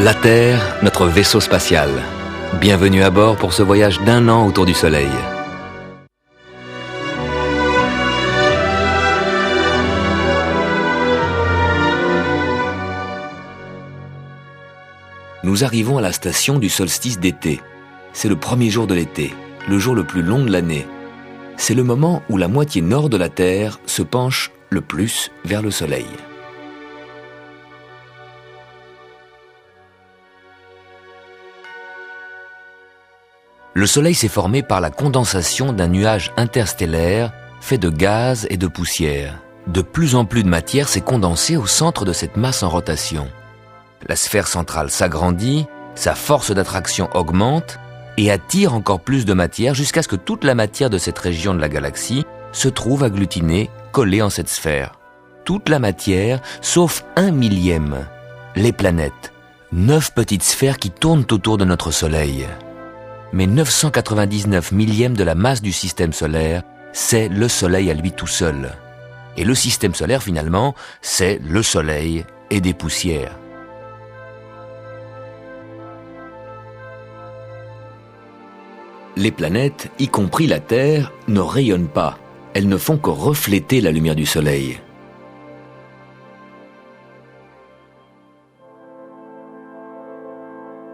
La Terre, notre vaisseau spatial. Bienvenue à bord pour ce voyage d'1 an autour du Soleil. Nous arrivons à la station du solstice d'été. C'est le premier jour de l'été, le jour le plus long de l'année. C'est le moment où la moitié nord de la Terre se penche le plus vers le Soleil. Le Soleil s'est formé par la condensation d'un nuage interstellaire fait de gaz et de poussière. De plus en plus de matière s'est condensée au centre de cette masse en rotation. La sphère centrale s'agrandit, sa force d'attraction augmente et attire encore plus de matière jusqu'à ce que toute la matière de cette région de la galaxie se trouve agglutinée, collée en cette sphère. Toute la matière, sauf 1/1000, les planètes, 9 petites sphères qui tournent autour de notre Soleil. Mais 999 millièmes de la masse du système solaire, c'est le Soleil à lui tout seul. Et le système solaire, finalement, c'est le Soleil et des poussières. Les planètes, y compris la Terre, ne rayonnent pas. Elles ne font que refléter la lumière du Soleil.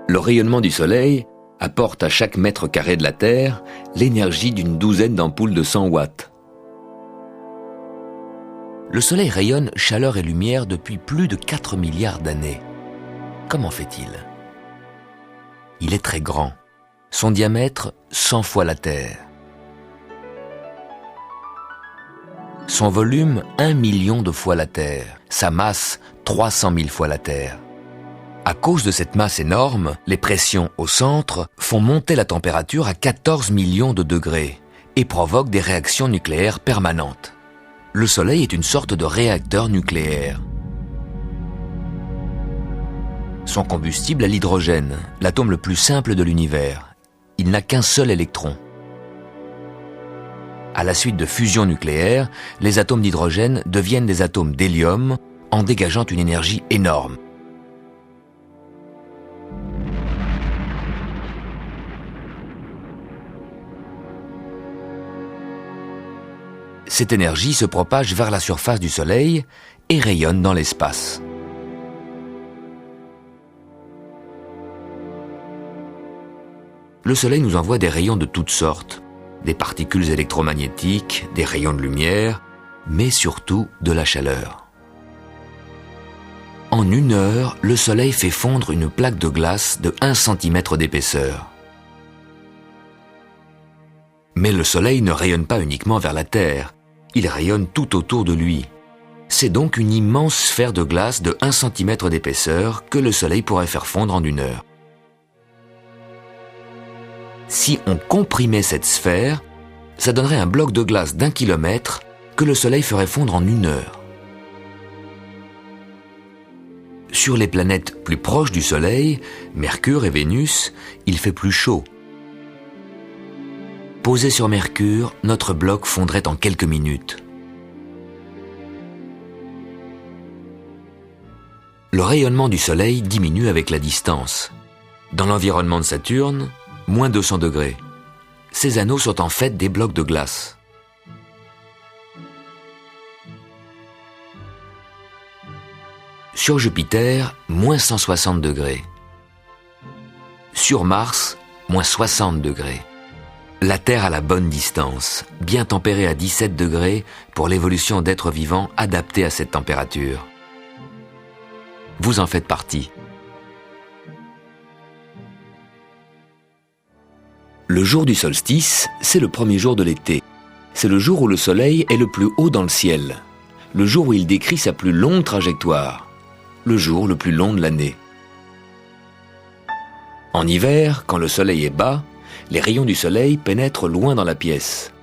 Le rayonnement du Soleil apporte à chaque mètre carré de la Terre l'énergie d'une douzaine d'ampoules de 100 watts. Le Soleil rayonne chaleur et lumière depuis plus de 4 milliards d'années. Comment fait-il ? Il est très grand. Son diamètre, 100 fois la Terre. Son volume, 1 million de fois la Terre. Sa masse, 300 000 fois la Terre. À cause de cette masse énorme, les pressions au centre font monter la température à 14 millions de degrés et provoquent des réactions nucléaires permanentes. Le Soleil est une sorte de réacteur nucléaire. Son combustible est l'hydrogène, l'atome le plus simple de l'univers. Il n'a qu'un seul électron. À la suite de fusion nucléaire, les atomes d'hydrogène deviennent des atomes d'hélium en dégageant une énergie énorme. Cette énergie se propage vers la surface du Soleil et rayonne dans l'espace. Le Soleil nous envoie des rayons de toutes sortes, des particules électromagnétiques, des rayons de lumière, mais surtout de la chaleur. En 1 heure, le Soleil fait fondre une plaque de glace de 1 cm d'épaisseur. Mais le Soleil ne rayonne pas uniquement vers la Terre, il rayonne tout autour de lui. C'est donc une immense sphère de glace de 1 cm d'épaisseur que le Soleil pourrait faire fondre en 1 heure. Si on comprimait cette sphère, ça donnerait un bloc de glace d'1 kilomètre que le Soleil ferait fondre en 1 heure. Sur les planètes plus proches du Soleil, Mercure et Vénus, il fait plus chaud. Posé sur Mercure, notre bloc fondrait en quelques minutes. Le rayonnement du Soleil diminue avec la distance. Dans l'environnement de Saturne, moins 200 degrés. Ces anneaux sont en fait des blocs de glace. Sur Jupiter, moins 160 degrés. Sur Mars, moins 60 degrés. La Terre a la bonne distance, bien tempérée à 17 degrés pour l'évolution d'êtres vivants adaptés à cette température. Vous en faites partie. Le jour du solstice, c'est le premier jour de l'été. C'est le jour où le Soleil est le plus haut dans le ciel. Le jour où il décrit sa plus longue trajectoire. Le jour le plus long de l'année. En hiver, quand le Soleil est bas, les rayons du Soleil pénètrent loin dans la pièce.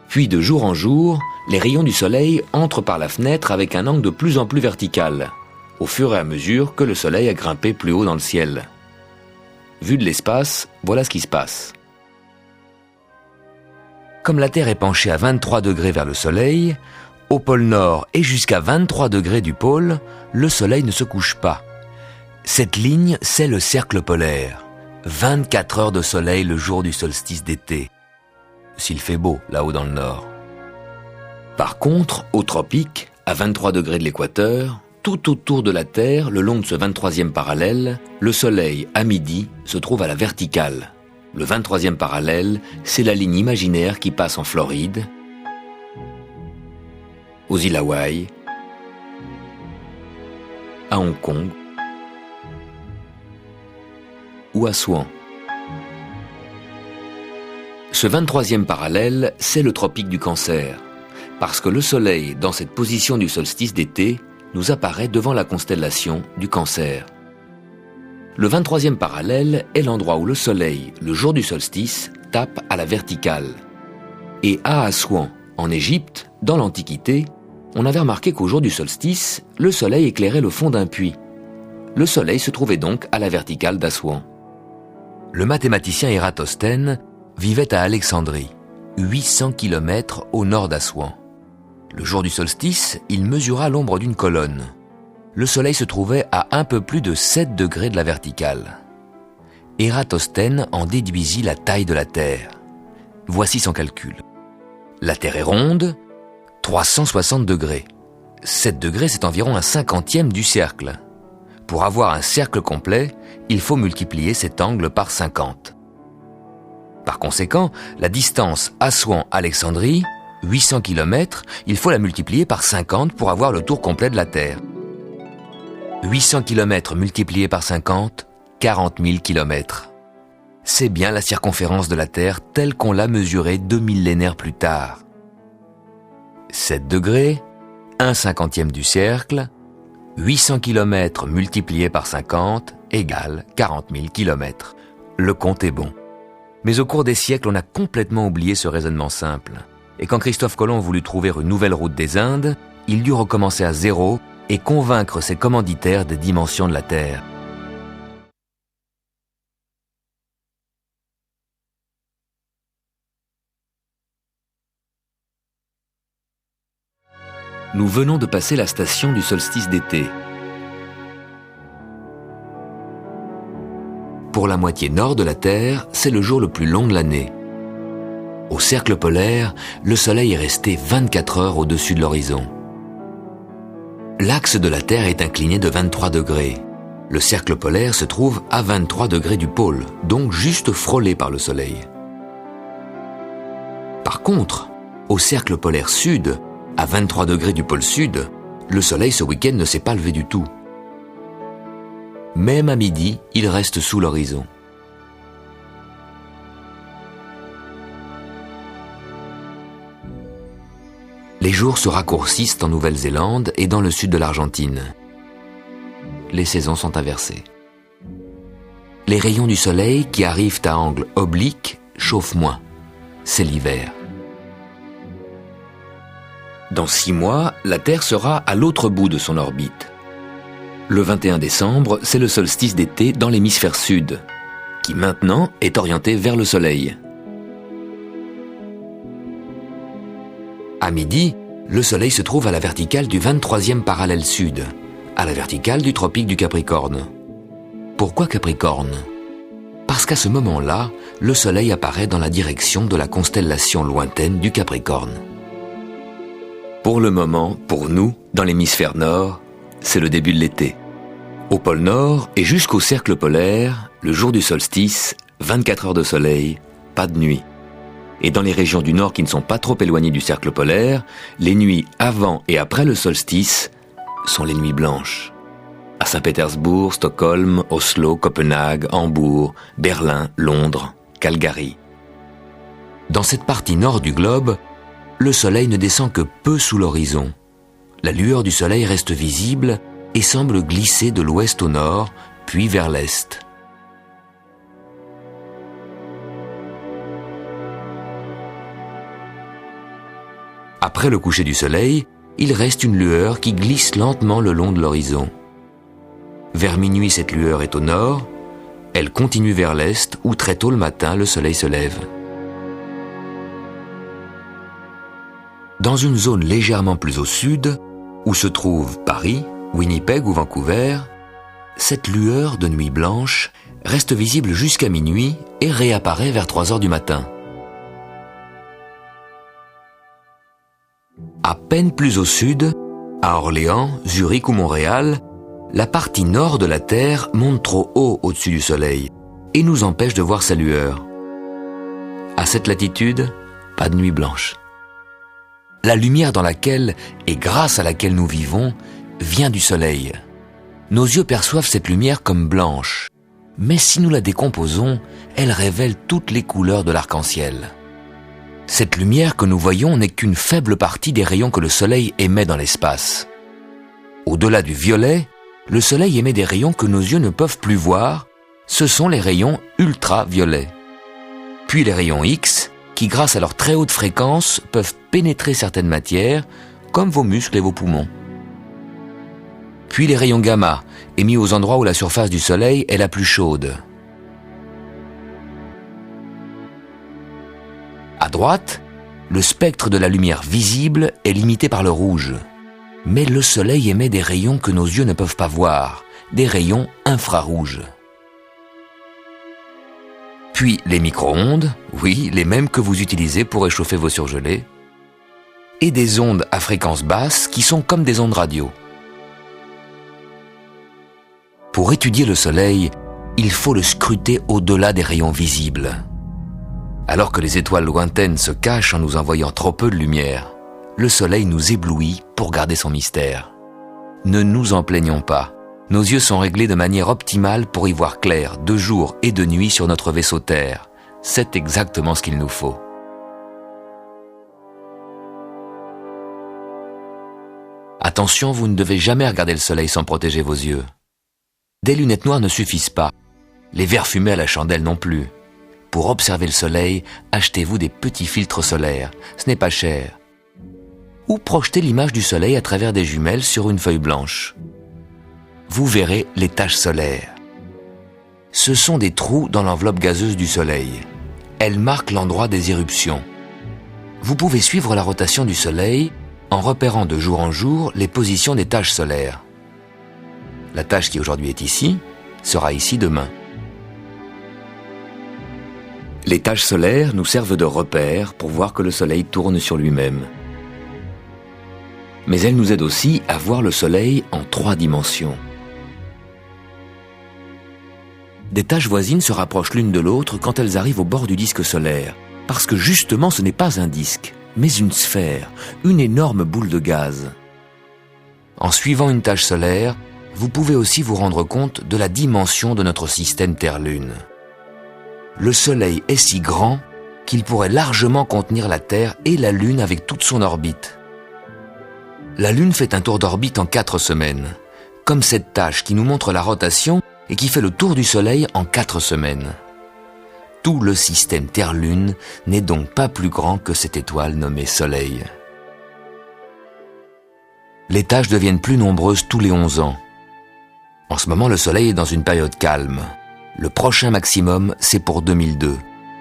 Puis de jour en jour, les rayons du Soleil entrent par la fenêtre avec un angle de plus en plus vertical, au fur et à mesure que le Soleil a grimpé plus haut dans le ciel. Vu de l'espace, voilà ce qui se passe. Comme la Terre est penchée à 23 degrés vers le Soleil, au pôle Nord et jusqu'à 23 degrés du pôle, le Soleil ne se couche pas. Cette ligne, c'est le cercle polaire. 24 heures de soleil le jour du solstice d'été. S'il fait beau, là-haut dans le nord. Par contre, au tropique, à 23 degrés de l'équateur, tout autour de la Terre, le long de ce 23e parallèle, le soleil, à midi, se trouve à la verticale. Le 23e parallèle, c'est la ligne imaginaire qui passe en Floride, aux îles Hawaï, à Hong Kong ou à Swan. Ce 23e parallèle, c'est le tropique du Cancer, parce que le Soleil, dans cette position du solstice d'été, nous apparaît devant la constellation du Cancer. Le 23e parallèle est l'endroit où le Soleil, le jour du solstice, tape à la verticale. Et à Assouan, en Égypte, dans l'Antiquité, on avait remarqué qu'au jour du solstice, le Soleil éclairait le fond d'un puits. Le Soleil se trouvait donc à la verticale d'Assouan. Le mathématicien Ératosthène vivait à Alexandrie, 800 km au nord d'Assouan. Le jour du solstice, il mesura l'ombre d'une colonne. Le soleil se trouvait à un peu plus de 7 degrés de la verticale. Ératosthène en déduisit la taille de la Terre. Voici son calcul. La Terre est ronde, 360 degrés. 7 degrés, c'est environ un 50e du cercle. Pour avoir un cercle complet, il faut multiplier cet angle par 50. Par conséquent, la distance Assouan-Alexandrie, 800 km, il faut la multiplier par 50 pour avoir le tour complet de la Terre. 800 km multiplié par 50, 40 000 km. C'est bien la circonférence de la Terre telle qu'on l'a mesurée 2 millénaires plus tard. 7 degrés, 1/50e du cercle, 800 km multiplié par 50 égale 40 000 km. Le compte est bon. Mais au cours des siècles, on a complètement oublié ce raisonnement simple. Et quand Christophe Colomb voulut trouver une nouvelle route des Indes, il dut recommencer à zéro et convaincre ses commanditaires des dimensions de la Terre. Nous venons de passer la station du solstice d'été. Pour la moitié nord de la Terre, c'est le jour le plus long de l'année. Au cercle polaire, le Soleil est resté 24 heures au-dessus de l'horizon. L'axe de la Terre est incliné de 23 degrés. Le cercle polaire se trouve à 23 degrés du pôle, donc juste frôlé par le Soleil. Par contre, au cercle polaire sud, à 23 degrés du pôle sud, le Soleil ce week-end ne s'est pas levé du tout. Même à midi, il reste sous l'horizon. Les jours se raccourcissent en Nouvelle-Zélande et dans le sud de l'Argentine. Les saisons sont inversées. Les rayons du soleil qui arrivent à angle oblique chauffent moins. C'est l'hiver. Dans 6 mois, la Terre sera à l'autre bout de son orbite. Le 21 décembre, c'est le solstice d'été dans l'hémisphère sud, qui maintenant est orienté vers le soleil. À midi, le Soleil se trouve à la verticale du 23e parallèle sud, à la verticale du tropique du Capricorne. Pourquoi Capricorne ? Parce qu'à ce moment-là, le Soleil apparaît dans la direction de la constellation lointaine du Capricorne. Pour le moment, pour nous, dans l'hémisphère nord, c'est le début de l'été. Au pôle Nord et jusqu'au cercle polaire, le jour du solstice, 24 heures de soleil, pas de nuit. Et dans les régions du nord qui ne sont pas trop éloignées du cercle polaire, les nuits avant et après le solstice sont les nuits blanches. À Saint-Pétersbourg, Stockholm, Oslo, Copenhague, Hambourg, Berlin, Londres, Calgary. Dans cette partie nord du globe, le soleil ne descend que peu sous l'horizon. La lueur du soleil reste visible et semble glisser de l'ouest au nord, puis vers l'est. Après le coucher du soleil, il reste une lueur qui glisse lentement le long de l'horizon. Vers minuit, cette lueur est au nord, elle continue vers l'est où très tôt le matin, le soleil se lève. Dans une zone légèrement plus au sud, où se trouvent Paris, Winnipeg ou Vancouver, Cette lueur de nuit blanche reste visible jusqu'à minuit et réapparaît vers 3 heures du matin. À peine plus au sud, à Orléans, Zurich ou Montréal, la partie nord de la Terre monte trop haut au-dessus du Soleil et nous empêche de voir sa lueur. À cette latitude, pas de nuit blanche. La lumière dans laquelle et grâce à laquelle nous vivons vient du Soleil. Nos yeux perçoivent cette lumière comme blanche, mais si nous la décomposons, elle révèle toutes les couleurs de l'arc-en-ciel. Cette lumière que nous voyons n'est qu'une faible partie des rayons que le Soleil émet dans l'espace. Au-delà du violet, le Soleil émet des rayons que nos yeux ne peuvent plus voir, ce sont les rayons ultraviolets. Puis les rayons X, qui grâce à leur très haute fréquence peuvent pénétrer certaines matières, comme vos muscles et vos poumons. Puis les rayons gamma, émis aux endroits où la surface du Soleil est la plus chaude. À droite, le spectre de la lumière visible est limité par le rouge. Mais le Soleil émet des rayons que nos yeux ne peuvent pas voir, des rayons infrarouges. Puis les micro-ondes, oui, les mêmes que vous utilisez pour réchauffer vos surgelés, et des ondes à fréquence basse qui sont comme des ondes radio. Pour étudier le Soleil, il faut le scruter au-delà des rayons visibles. Alors que les étoiles lointaines se cachent en nous envoyant trop peu de lumière, le Soleil nous éblouit pour garder son mystère. Ne nous en plaignons pas. Nos yeux sont réglés de manière optimale pour y voir clair de jour et de nuit sur notre vaisseau Terre. C'est exactement ce qu'il nous faut. Attention, vous ne devez jamais regarder le Soleil sans protéger vos yeux. Des lunettes noires ne suffisent pas. Les verres fumés à la chandelle non plus. Pour observer le Soleil, achetez-vous des petits filtres solaires. Ce n'est pas cher. Ou projetez l'image du Soleil à travers des jumelles sur une feuille blanche. Vous verrez les taches solaires. Ce sont des trous dans l'enveloppe gazeuse du Soleil. Elles marquent l'endroit des éruptions. Vous pouvez suivre la rotation du Soleil en repérant de jour en jour les positions des taches solaires. La tache qui aujourd'hui est ici, sera ici demain. Les taches solaires nous servent de repères pour voir que le Soleil tourne sur lui-même. Mais elles nous aident aussi à voir le Soleil en 3 dimensions. Des taches voisines se rapprochent l'une de l'autre quand elles arrivent au bord du disque solaire, parce que justement ce n'est pas un disque, mais une sphère, une énorme boule de gaz. En suivant une tache solaire, vous pouvez aussi vous rendre compte de la dimension de notre système Terre-Lune. Le Soleil est si grand qu'il pourrait largement contenir la Terre et la Lune avec toute son orbite. La Lune fait un tour d'orbite en 4 semaines, comme cette tache qui nous montre la rotation et qui fait le tour du Soleil en 4 semaines. Tout le système Terre-Lune n'est donc pas plus grand que cette étoile nommée Soleil. Les taches deviennent plus nombreuses tous les 11 ans. En ce moment, le Soleil est dans une période calme. Le prochain maximum, c'est pour 2002.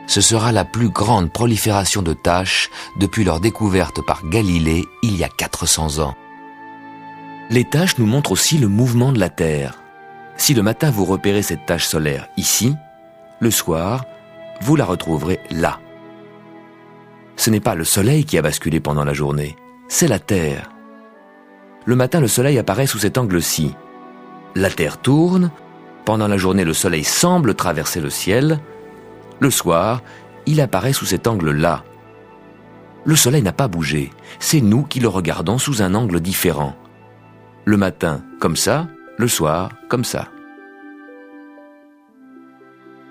Ce sera la plus grande prolifération de taches depuis leur découverte par Galilée il y a 400 ans. Les taches nous montrent aussi le mouvement de la Terre. Si le matin vous repérez cette tache solaire ici, le soir, vous la retrouverez là. Ce n'est pas le Soleil qui a basculé pendant la journée, c'est la Terre. Le matin, le Soleil apparaît sous cet angle-ci. La Terre tourne, pendant la journée, le Soleil semble traverser le ciel. Le soir, il apparaît sous cet angle-là. Le Soleil n'a pas bougé, c'est nous qui le regardons sous un angle différent. Le matin, comme ça, le soir, comme ça.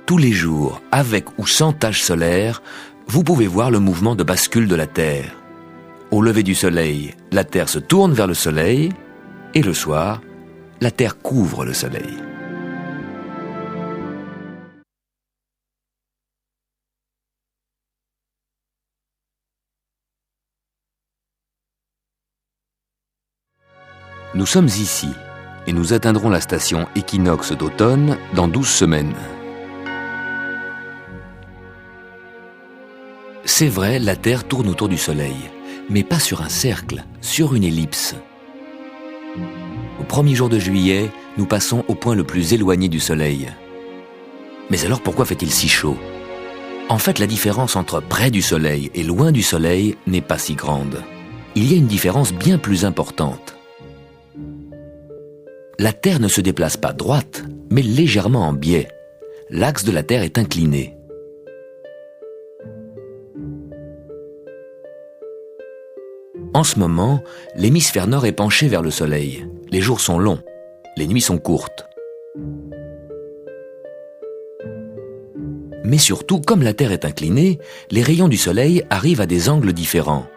Tous les jours, avec ou sans tache solaire, vous pouvez voir le mouvement de bascule de la Terre. Au lever du Soleil, la Terre se tourne vers le Soleil, et le soir, la Terre couvre le Soleil. Nous sommes ici, et nous atteindrons la station équinoxe d'automne dans 12 semaines. C'est vrai, la Terre tourne autour du Soleil, mais pas sur un cercle, sur une ellipse. Au premier jour de juillet, nous passons au point le plus éloigné du Soleil. Mais alors pourquoi fait-il si chaud ? En fait, la différence entre près du Soleil et loin du Soleil n'est pas si grande. Il y a une différence bien plus importante. La Terre ne se déplace pas droite, mais légèrement en biais. L'axe de la Terre est incliné. En ce moment, l'hémisphère nord est penché vers le Soleil. Les jours sont longs, les nuits sont courtes. Mais surtout, comme la Terre est inclinée, les rayons du Soleil arrivent à des angles différents.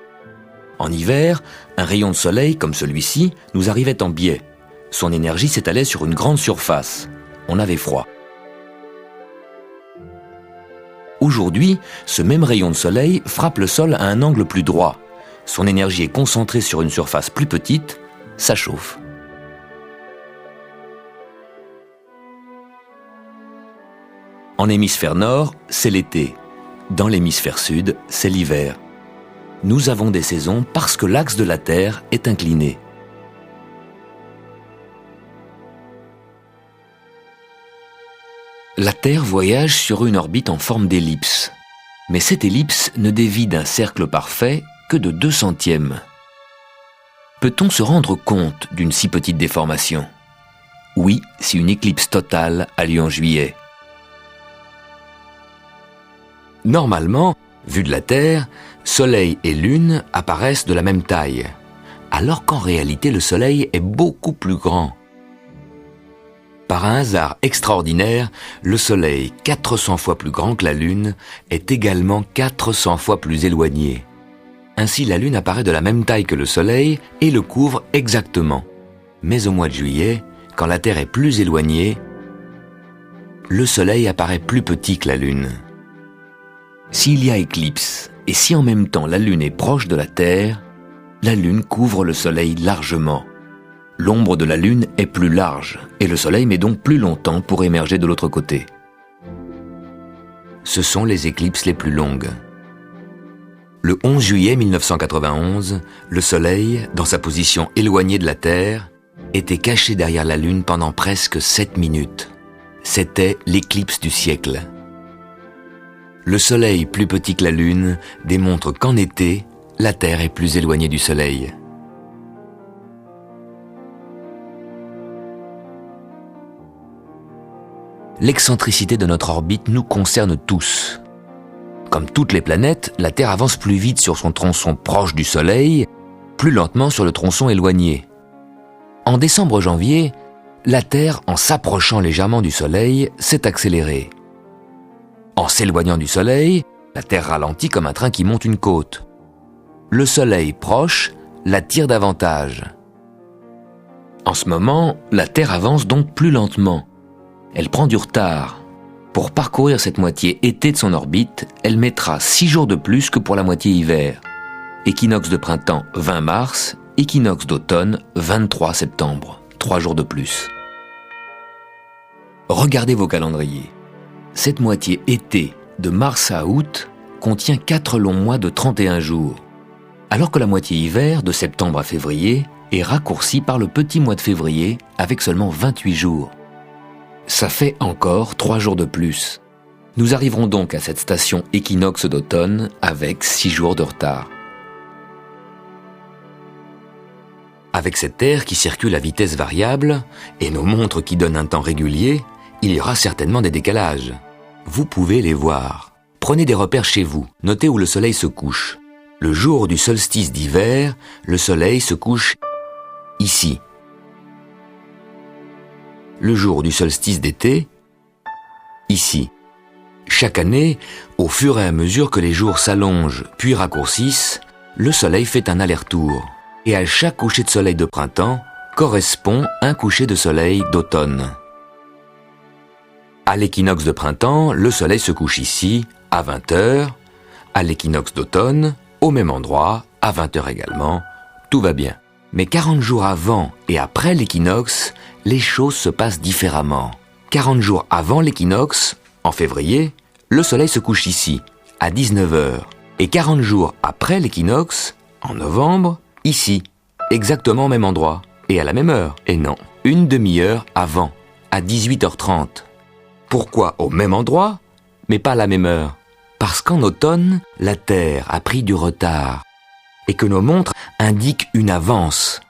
En hiver, un rayon de soleil comme celui-ci nous arrivait en biais. Son énergie s'étalait sur une grande surface. On avait froid. Aujourd'hui, ce même rayon de soleil frappe le sol à un angle plus droit. Son énergie est concentrée sur une surface plus petite, ça chauffe. En hémisphère nord, c'est l'été. Dans l'hémisphère sud, c'est l'hiver. Nous avons des saisons parce que l'axe de la Terre est incliné. La Terre voyage sur une orbite en forme d'ellipse. Mais cette ellipse ne dévie d'un cercle parfait que de 2/100. Peut-on se rendre compte d'une si petite déformation ? Oui, si une éclipse totale a lieu en juillet. Normalement, vu de la Terre, Soleil et Lune apparaissent de la même taille, alors qu'en réalité le Soleil est beaucoup plus grand. Par un hasard extraordinaire, le Soleil, 400 fois plus grand que la Lune, est également 400 fois plus éloigné. Ainsi, la Lune apparaît de la même taille que le Soleil et le couvre exactement. Mais au mois de juillet, quand la Terre est plus éloignée, le Soleil apparaît plus petit que la Lune. S'il y a éclipse, et si en même temps la Lune est proche de la Terre, la Lune couvre le Soleil largement. L'ombre de la Lune est plus large, et le Soleil met donc plus longtemps pour émerger de l'autre côté. Ce sont les éclipses les plus longues. Le 11 juillet 1991, le Soleil, dans sa position éloignée de la Terre, était caché derrière la Lune pendant presque 7 minutes. C'était l'éclipse du siècle. Le Soleil plus petit que la Lune démontre qu'en été, la Terre est plus éloignée du Soleil. L'excentricité de notre orbite nous concerne tous. Comme toutes les planètes, la Terre avance plus vite sur son tronçon proche du Soleil, plus lentement sur le tronçon éloigné. En décembre-janvier, la Terre, en s'approchant légèrement du Soleil, s'est accélérée. En s'éloignant du Soleil, la Terre ralentit comme un train qui monte une côte. Le Soleil proche l'attire davantage. En ce moment, la Terre avance donc plus lentement. Elle prend du retard. Pour parcourir cette moitié été de son orbite, elle mettra 6 jours de plus que pour la moitié hiver. Équinoxe de printemps 20 mars, équinoxe d'automne 23 septembre, 3 jours de plus. Regardez vos calendriers. Cette moitié été de mars à août contient 4 longs mois de 31 jours, alors que la moitié hiver de septembre à février est raccourcie par le petit mois de février avec seulement 28 jours. Ça fait encore 3 jours de plus. Nous arriverons donc à cette station équinoxe d'automne avec 6 jours de retard. Avec cette Terre qui circule à vitesse variable et nos montres qui donnent un temps régulier, il y aura certainement des décalages. Vous pouvez les voir. Prenez des repères chez vous, notez où le Soleil se couche. Le jour du solstice d'hiver, le Soleil se couche ici. Le jour du solstice d'été, ici. Chaque année, au fur et à mesure que les jours s'allongent puis raccourcissent, le Soleil fait un aller-retour. Et à chaque coucher de soleil de printemps correspond un coucher de soleil d'automne. À l'équinoxe de printemps, le Soleil se couche ici, à 20h. À l'équinoxe d'automne, au même endroit, à 20h également. Tout va bien. Mais 40 jours avant et après l'équinoxe, les choses se passent différemment. 40 jours avant l'équinoxe, en février, le Soleil se couche ici, à 19h. Et 40 jours après l'équinoxe, en novembre, ici, exactement au même endroit, et à la même heure. Et non, une demi-heure avant, à 18h30. Pourquoi au même endroit, mais pas à la même heure? Parce qu'en automne, la Terre a pris du retard et que nos montres indiquent une avance.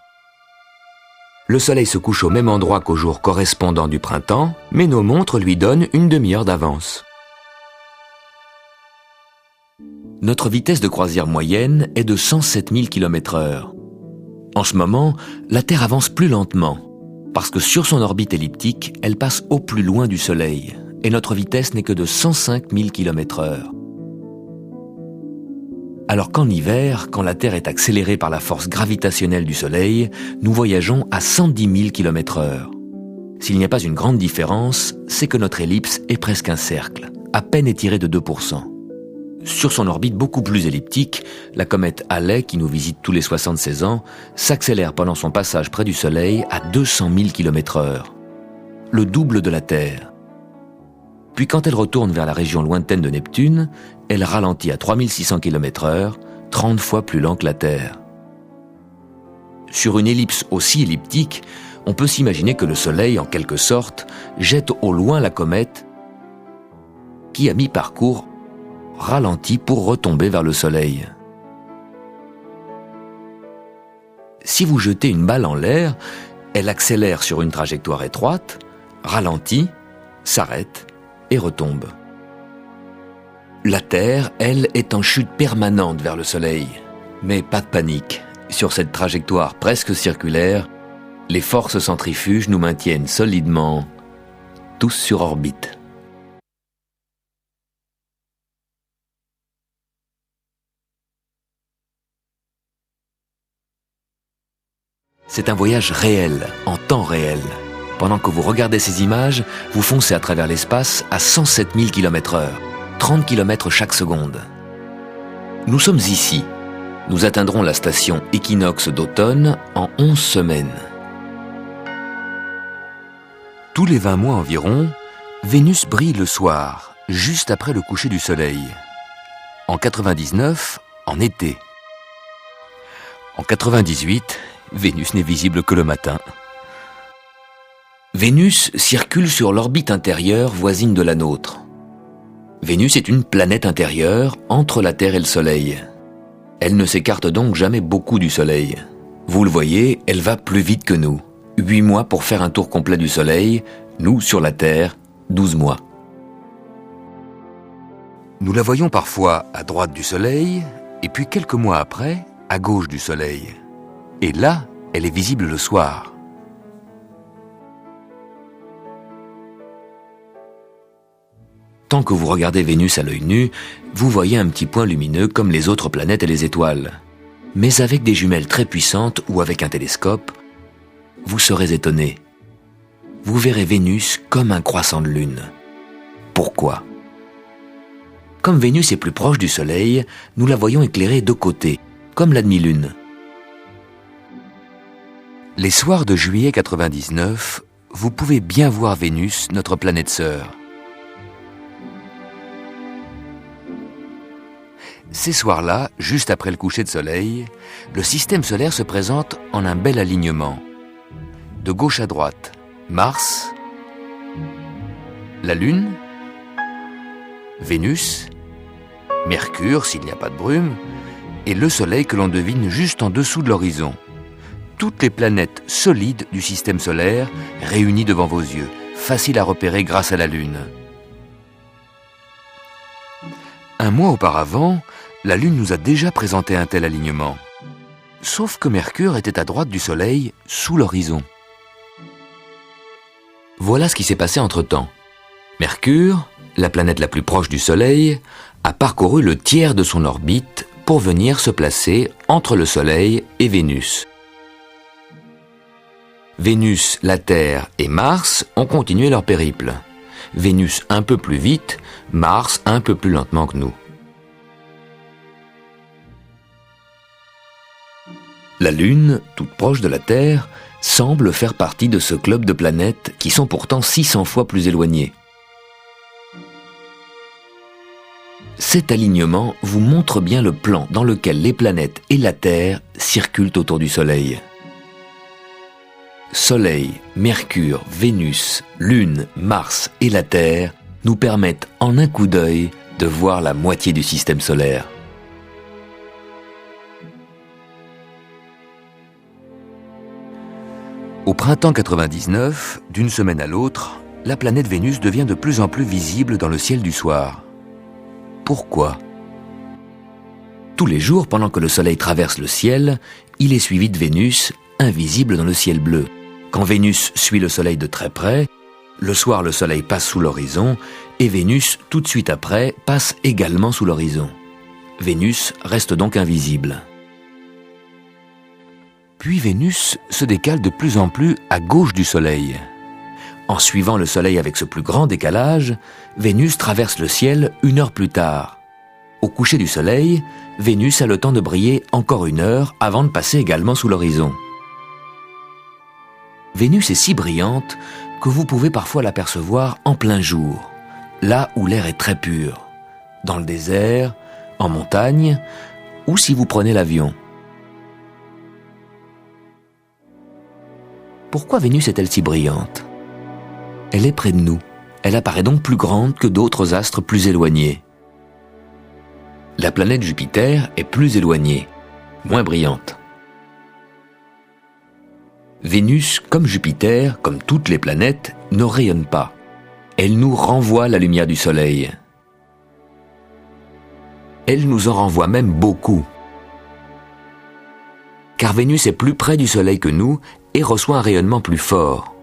Le soleil se couche au même endroit qu'au jour correspondant du printemps, mais nos montres lui donnent une demi-heure d'avance. Notre vitesse de croisière moyenne est de 107 000 km/h. En ce moment, la Terre avance plus lentement, parce que sur son orbite elliptique, elle passe au plus loin du Soleil, et notre vitesse n'est que de 105 000 km/h. Alors qu'en hiver, quand la Terre est accélérée par la force gravitationnelle du Soleil, nous voyageons à 110 000 km/h. S'il n'y a pas une grande différence, c'est que notre ellipse est presque un cercle, à peine étiré de 2%. Sur son orbite beaucoup plus elliptique, la comète Halley, qui nous visite tous les 76 ans, s'accélère pendant son passage près du Soleil à 200 000 km/h, le double de la Terre. Puis quand elle retourne vers la région lointaine de Neptune, elle ralentit à 3600 km/h, 30 fois plus lent que la Terre. Sur une ellipse aussi elliptique, on peut s'imaginer que le Soleil, en quelque sorte, jette au loin la comète qui, à mi-parcours, ralentit pour retomber vers le Soleil. Si vous jetez une balle en l'air, elle accélère sur une trajectoire étroite, ralentit, s'arrête et retombe. La Terre, elle, est en chute permanente vers le Soleil. Mais pas de panique. Sur cette trajectoire presque circulaire, les forces centrifuges nous maintiennent solidement, tous sur orbite. C'est un voyage réel, en temps réel. Pendant que vous regardez ces images, vous foncez à travers l'espace à 107 000 km/h, 30 km chaque seconde. Nous sommes ici. Nous atteindrons la station équinoxe d'automne en 11 semaines. Tous les 20 mois environ, Vénus brille le soir, juste après le coucher du soleil. En 99, en été. En 98, Vénus n'est visible que le matin. Vénus circule sur l'orbite intérieure voisine de la nôtre. Vénus est une planète intérieure entre la Terre et le Soleil. Elle ne s'écarte donc jamais beaucoup du Soleil. Vous le voyez, elle va plus vite que nous. 8 mois pour faire un tour complet du Soleil, nous, sur la Terre, 12 mois. Nous la voyons parfois à droite du Soleil, et puis quelques mois après, à gauche du Soleil. Et là, elle est visible le soir. Tant que vous regardez Vénus à l'œil nu, vous voyez un petit point lumineux comme les autres planètes et les étoiles. Mais avec des jumelles très puissantes ou avec un télescope, vous serez étonné. Vous verrez Vénus comme un croissant de lune. Pourquoi ? Comme Vénus est plus proche du Soleil, nous la voyons éclairée de côté, comme la demi-lune. Les soirs de juillet 99, vous pouvez bien voir Vénus, notre planète sœur. Ces soirs-là, juste après le coucher de soleil, le système solaire se présente en un bel alignement. De gauche à droite, Mars, la Lune, Vénus, Mercure s'il n'y a pas de brume, et le Soleil que l'on devine juste en dessous de l'horizon. Toutes les planètes solides du système solaire réunies devant vos yeux, faciles à repérer grâce à la Lune. Un mois auparavant, la Lune nous a déjà présenté un tel alignement. Sauf que Mercure était à droite du Soleil, sous l'horizon. Voilà ce qui s'est passé entre-temps. Mercure, la planète la plus proche du Soleil, a parcouru le tiers de son orbite pour venir se placer entre le Soleil et Vénus. Vénus, la Terre et Mars ont continué leur périple. Vénus un peu plus vite, Mars un peu plus lentement que nous. La Lune, toute proche de la Terre, semble faire partie de ce club de planètes qui sont pourtant 600 fois plus éloignées. Cet alignement vous montre bien le plan dans lequel les planètes et la Terre circulent autour du Soleil. Soleil, Mercure, Vénus, Lune, Mars et la Terre nous permettent en un coup d'œil de voir la moitié du système solaire. Au printemps 99, d'une semaine à l'autre, la planète Vénus devient de plus en plus visible dans le ciel du soir. Pourquoi ? Tous les jours, pendant que le Soleil traverse le ciel, il est suivi de Vénus, invisible dans le ciel bleu. Quand Vénus suit le Soleil de très près, le soir le Soleil passe sous l'horizon et Vénus, tout de suite après, passe également sous l'horizon. Vénus reste donc invisible. Puis Vénus se décale de plus en plus à gauche du Soleil. En suivant le Soleil avec ce plus grand décalage, Vénus traverse le ciel 1 heure plus tard. Au coucher du Soleil, Vénus a le temps de briller encore 1 heure avant de passer également sous l'horizon. Vénus est si brillante que vous pouvez parfois l'apercevoir en plein jour, là où l'air est très pur, dans le désert, en montagne ou si vous prenez l'avion. Pourquoi Vénus est-elle si brillante ? Elle est près de nous. Elle apparaît donc plus grande que d'autres astres plus éloignés. La planète Jupiter est plus éloignée, moins brillante. Vénus, comme Jupiter, comme toutes les planètes, ne rayonne pas. Elle nous renvoie la lumière du Soleil. Elle nous en renvoie même beaucoup. Car Vénus est plus près du Soleil que nous et reçoit un rayonnement plus fort.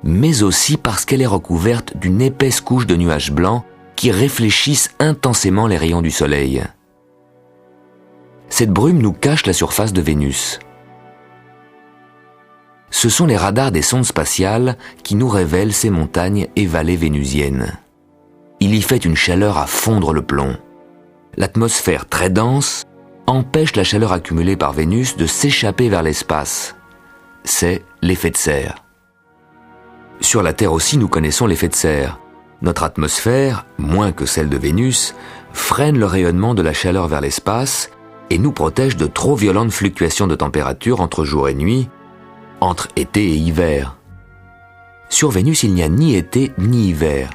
Mais aussi parce qu'elle est recouverte d'une épaisse couche de nuages blancs qui réfléchissent intensément les rayons du Soleil. Cette brume nous cache la surface de Vénus. Ce sont les radars des sondes spatiales qui nous révèlent ces montagnes et vallées vénusiennes. Il y fait une chaleur à fondre le plomb. L'atmosphère très dense empêche la chaleur accumulée par Vénus de s'échapper vers l'espace. C'est l'effet de serre. Sur la Terre aussi, nous connaissons l'effet de serre. Notre atmosphère, moins que celle de Vénus, freine le rayonnement de la chaleur vers l'espace et nous protège de trop violentes fluctuations de température entre jour et nuit, entre été et hiver. Sur Vénus, il n'y a ni été ni hiver.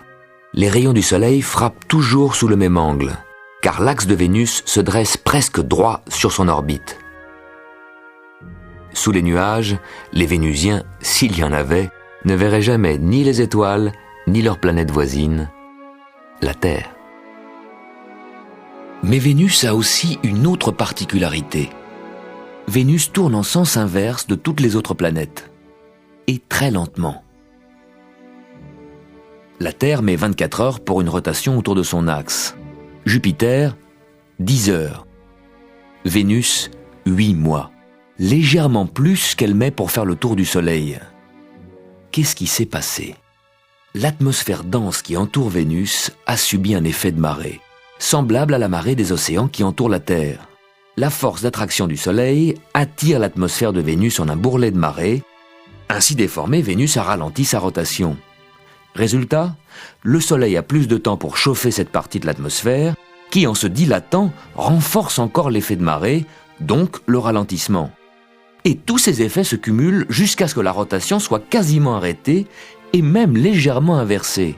Les rayons du Soleil frappent toujours sous le même angle, car l'axe de Vénus se dresse presque droit sur son orbite. Sous les nuages, les Vénusiens, s'il y en avait, ne verraient jamais ni les étoiles, ni leur planète voisine, la Terre. Mais Vénus a aussi une autre particularité. Vénus tourne en sens inverse de toutes les autres planètes, et très lentement. La Terre met 24 heures pour une rotation autour de son axe. Jupiter, 10 heures. Vénus, 8 mois. Légèrement plus qu'elle met pour faire le tour du Soleil. Qu'est-ce qui s'est passé ? L'atmosphère dense qui entoure Vénus a subi un effet de marée, semblable à la marée des océans qui entourent la Terre. La force d'attraction du Soleil attire l'atmosphère de Vénus en un bourrelet de marée. Ainsi déformée, Vénus a ralenti sa rotation. Résultat, le Soleil a plus de temps pour chauffer cette partie de l'atmosphère, qui, en se dilatant, renforce encore l'effet de marée, donc le ralentissement. Et tous ces effets se cumulent jusqu'à ce que la rotation soit quasiment arrêtée et même légèrement inversée.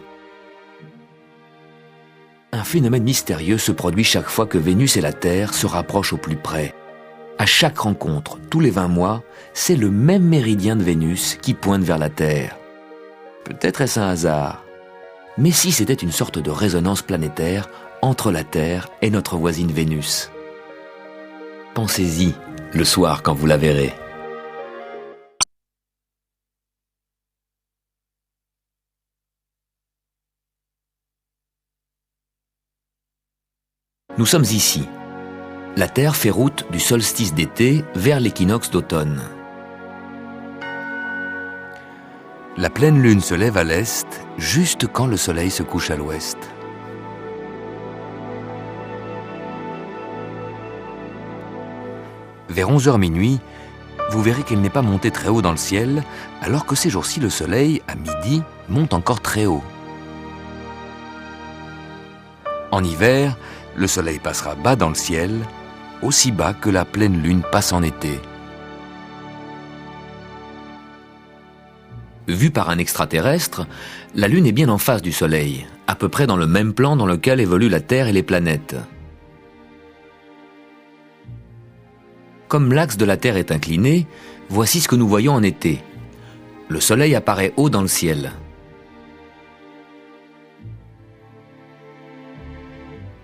Un phénomène mystérieux se produit chaque fois que Vénus et la Terre se rapprochent au plus près. À chaque rencontre, tous les 20 mois, c'est le même méridien de Vénus qui pointe vers la Terre. Peut-être est-ce un hasard. Mais si c'était une sorte de résonance planétaire entre la Terre et notre voisine Vénus. Pensez-y le soir quand vous la verrez. Nous sommes ici. La Terre fait route du solstice d'été vers l'équinoxe d'automne. La pleine lune se lève à l'est, juste quand le soleil se couche à l'ouest. Vers 11h minuit, vous verrez qu'elle n'est pas montée très haut dans le ciel, alors que ces jours-ci, le soleil, à midi, monte encore très haut. En hiver, le soleil passera bas dans le ciel, aussi bas que la pleine lune passe en été. Vue par un extraterrestre, la Lune est bien en face du Soleil, à peu près dans le même plan dans lequel évoluent la Terre et les planètes. Comme l'axe de la Terre est incliné, voici ce que nous voyons en été. Le Soleil apparaît haut dans le ciel.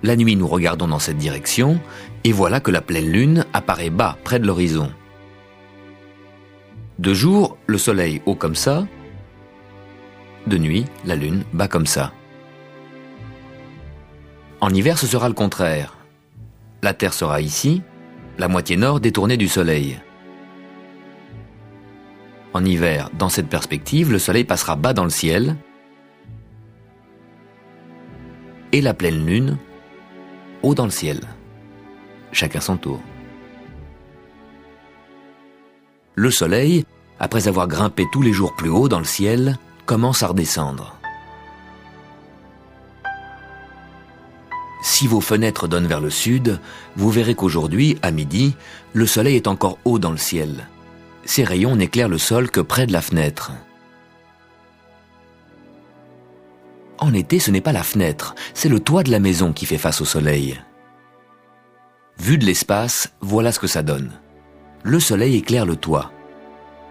La nuit, nous regardons dans cette direction, et voilà que la pleine Lune apparaît bas, près de l'horizon. De jour, le Soleil haut comme ça. De nuit, la Lune bas comme ça. En hiver, ce sera le contraire. La Terre sera ici, la moitié nord détournée du Soleil. En hiver, dans cette perspective, le Soleil passera bas dans le ciel et la pleine Lune haut dans le ciel. Chacun son tour. Le Soleil, après avoir grimpé tous les jours plus haut dans le ciel, commence à redescendre. Si vos fenêtres donnent vers le sud, vous verrez qu'aujourd'hui, à midi, le Soleil est encore haut dans le ciel. Ses rayons n'éclairent le sol que près de la fenêtre. En été, ce n'est pas la fenêtre, c'est le toit de la maison qui fait face au Soleil. Vu de l'espace, voilà ce que ça donne. Le Soleil éclaire le toit.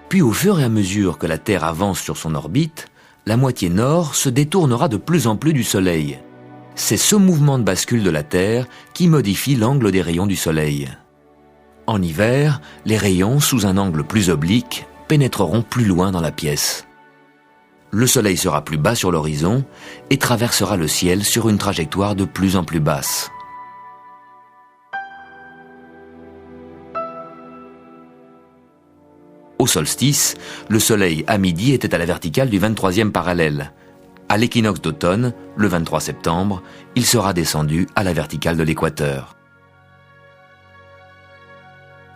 Puis au fur et à mesure que la Terre avance sur son orbite, la moitié nord se détournera de plus en plus du Soleil. C'est ce mouvement de bascule de la Terre qui modifie l'angle des rayons du Soleil. En hiver, les rayons, sous un angle plus oblique, pénétreront plus loin dans la pièce. Le Soleil sera plus bas sur l'horizon et traversera le ciel sur une trajectoire de plus en plus basse. Au solstice, le Soleil à midi était à la verticale du 23e parallèle. À l'équinoxe d'automne, le 23 septembre, il sera descendu à la verticale de l'équateur.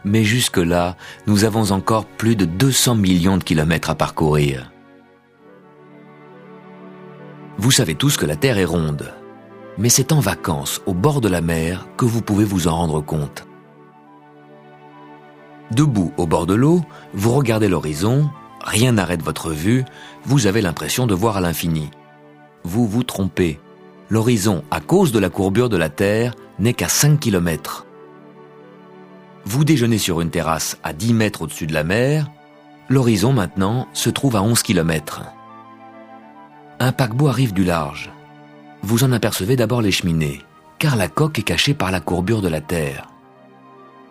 Mais jusque-là, nous avons encore plus de 200 millions de kilomètres à parcourir. Vous savez tous que la Terre est ronde, mais c'est en vacances, au bord de la mer, que vous pouvez vous en rendre compte. Debout au bord de l'eau, vous regardez l'horizon, rien n'arrête votre vue, vous avez l'impression de voir à l'infini. Vous vous trompez. L'horizon, à cause de la courbure de la Terre, n'est qu'à 5 km. Vous déjeunez sur une terrasse à 10 mètres au-dessus de la mer, l'horizon maintenant se trouve à 11 km. Un paquebot arrive du large. Vous en apercevez d'abord les cheminées, car la coque est cachée par la courbure de la Terre.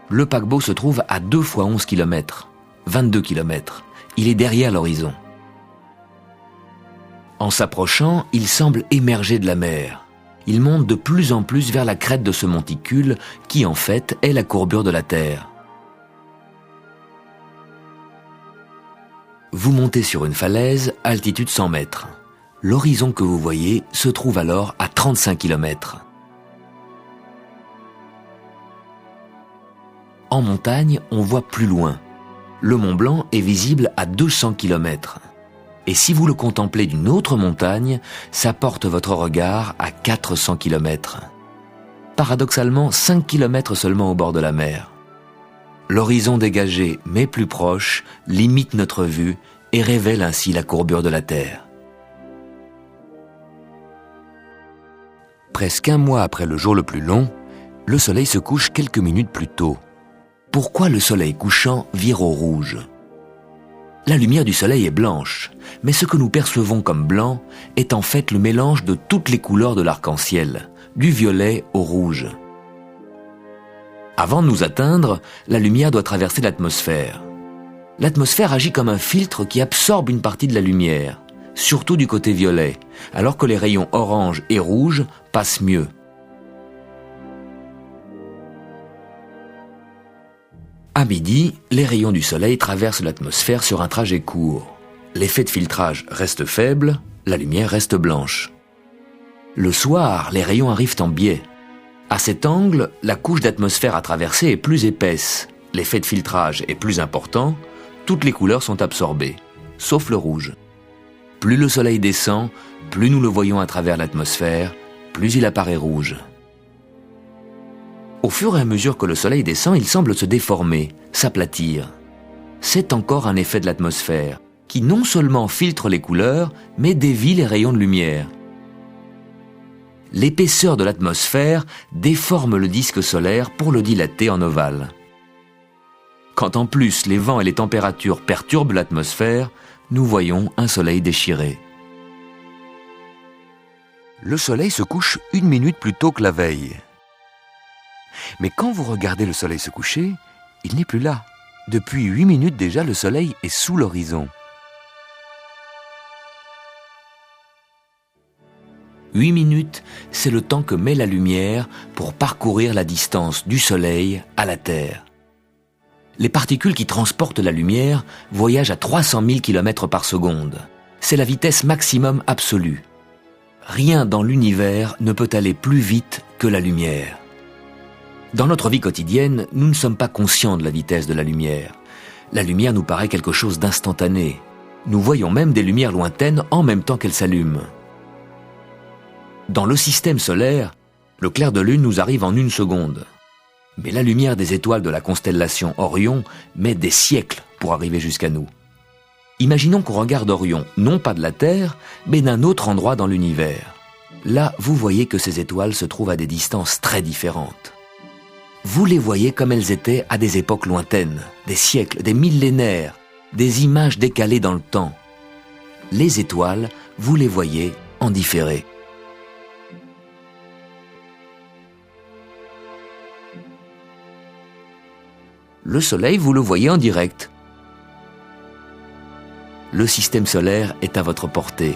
Le paquebot se trouve à 2 fois 11 km, 22 km. Il est derrière l'horizon. En s'approchant, il semble émerger de la mer. Il monte de plus en plus vers la crête de ce monticule qui, en fait, est la courbure de la Terre. Vous montez sur une falaise, altitude 100 mètres. L'horizon que vous voyez se trouve alors à 35 km. En montagne, on voit plus loin. Le Mont Blanc est visible à 200 km. Et si vous le contemplez d'une autre montagne, ça porte votre regard à 400 km. Paradoxalement, 5 km seulement au bord de la mer. L'horizon dégagé, mais plus proche, limite notre vue et révèle ainsi la courbure de la Terre. Presque un mois après le jour le plus long, le soleil se couche quelques minutes plus tôt. Pourquoi le soleil couchant vire au rouge ? La lumière du soleil est blanche, mais ce que nous percevons comme blanc est en fait le mélange de toutes les couleurs de l'arc-en-ciel, du violet au rouge. Avant de nous atteindre, la lumière doit traverser l'atmosphère. L'atmosphère agit comme un filtre qui absorbe une partie de la lumière, surtout du côté violet, alors que les rayons orange et rouge passent mieux. À midi, les rayons du soleil traversent l'atmosphère sur un trajet court. L'effet de filtrage reste faible, la lumière reste blanche. Le soir, les rayons arrivent en biais. À cet angle, la couche d'atmosphère à traverser est plus épaisse, l'effet de filtrage est plus important, toutes les couleurs sont absorbées, sauf le rouge. Plus le soleil descend, plus nous le voyons à travers l'atmosphère, plus il apparaît rouge. Au fur et à mesure que le soleil descend, il semble se déformer, s'aplatir. C'est encore un effet de l'atmosphère. qui non seulement filtre les couleurs, mais dévie les rayons de lumière. L'épaisseur de l'atmosphère déforme le disque solaire pour le dilater en ovale. Quand en plus les vents et les températures perturbent l'atmosphère, nous voyons un soleil déchiré. Le soleil se couche 1 minute plus tôt que la veille. Mais quand vous regardez le soleil se coucher, il n'est plus là. Depuis 8 minutes déjà, le soleil est sous l'horizon. 8 minutes, c'est le temps que met la lumière pour parcourir la distance du soleil à la Terre. Les particules qui transportent la lumière voyagent à 300 000 km par seconde. C'est la vitesse maximum absolue. Rien dans l'univers ne peut aller plus vite que la lumière. Dans notre vie quotidienne, nous ne sommes pas conscients de la vitesse de la lumière. La lumière nous paraît quelque chose d'instantané. Nous voyons même des lumières lointaines en même temps qu'elles s'allument. Dans le système solaire, le clair de lune nous arrive en 1 seconde. Mais la lumière des étoiles de la constellation Orion met des siècles pour arriver jusqu'à nous. Imaginons qu'on regarde Orion, non pas de la Terre, mais d'un autre endroit dans l'univers. Là, vous voyez que ces étoiles se trouvent à des distances très différentes. Vous les voyez comme elles étaient à des époques lointaines, des siècles, des millénaires, des images décalées dans le temps. Les étoiles, vous les voyez en différé. Le Soleil, vous le voyez en direct. Le système solaire est à votre portée.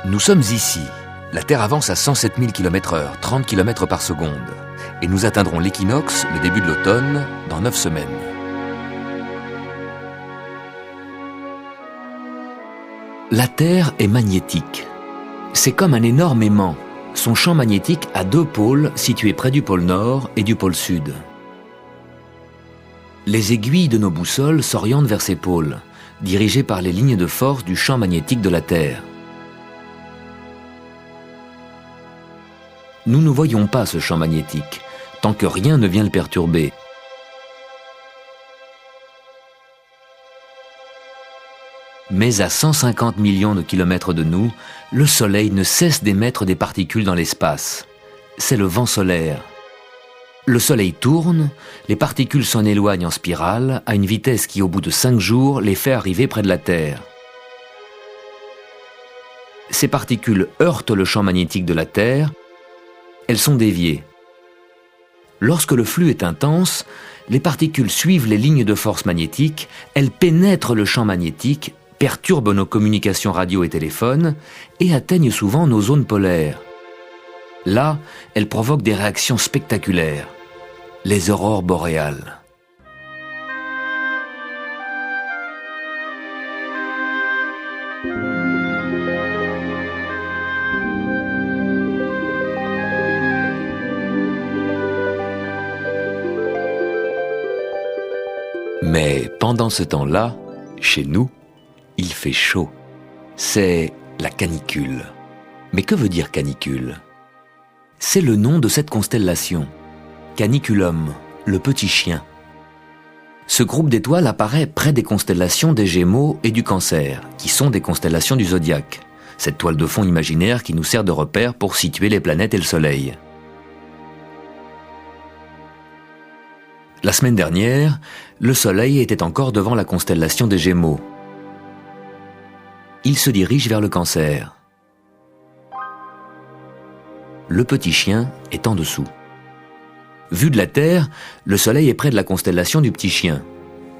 Nous sommes ici. La Terre avance à 107 000 km/h, 30 km par seconde. Et nous atteindrons l'équinoxe, le début de l'automne, dans 9 semaines. La Terre est magnétique. C'est comme un énorme aimant. Son champ magnétique a 2 pôles situés près du pôle Nord et du pôle Sud. Les aiguilles de nos boussoles s'orientent vers ces pôles, dirigées par les lignes de force du champ magnétique de la Terre. Nous ne voyons pas ce champ magnétique, tant que rien ne vient le perturber. Mais à 150 millions de kilomètres de nous, le Soleil ne cesse d'émettre des particules dans l'espace. C'est le vent solaire. Le Soleil tourne, les particules s'en éloignent en spirale à une vitesse qui, au bout de 5 jours, les fait arriver près de la Terre. Ces particules heurtent le champ magnétique de la Terre. Elles sont déviées. Lorsque le flux est intense, les particules suivent les lignes de force magnétique, elles pénètrent le champ magnétique, perturbent nos communications radio et téléphone et atteignent souvent nos zones polaires. Là, elles provoquent des réactions spectaculaires, les aurores boréales. Mais pendant ce temps-là, chez nous, il fait chaud. C'est la canicule. Mais que veut dire canicule? C'est le nom de cette constellation. Caniculum, le petit chien. Ce groupe d'étoiles apparaît près des constellations des Gémeaux et du Cancer, qui sont des constellations du zodiaque. Cette toile de fond imaginaire qui nous sert de repère pour situer les planètes et le Soleil. La semaine dernière, le Soleil était encore devant la constellation des Gémeaux. Il se dirige vers le Cancer. Le petit chien est en dessous. Vu de la Terre, le Soleil est près de la constellation du petit chien.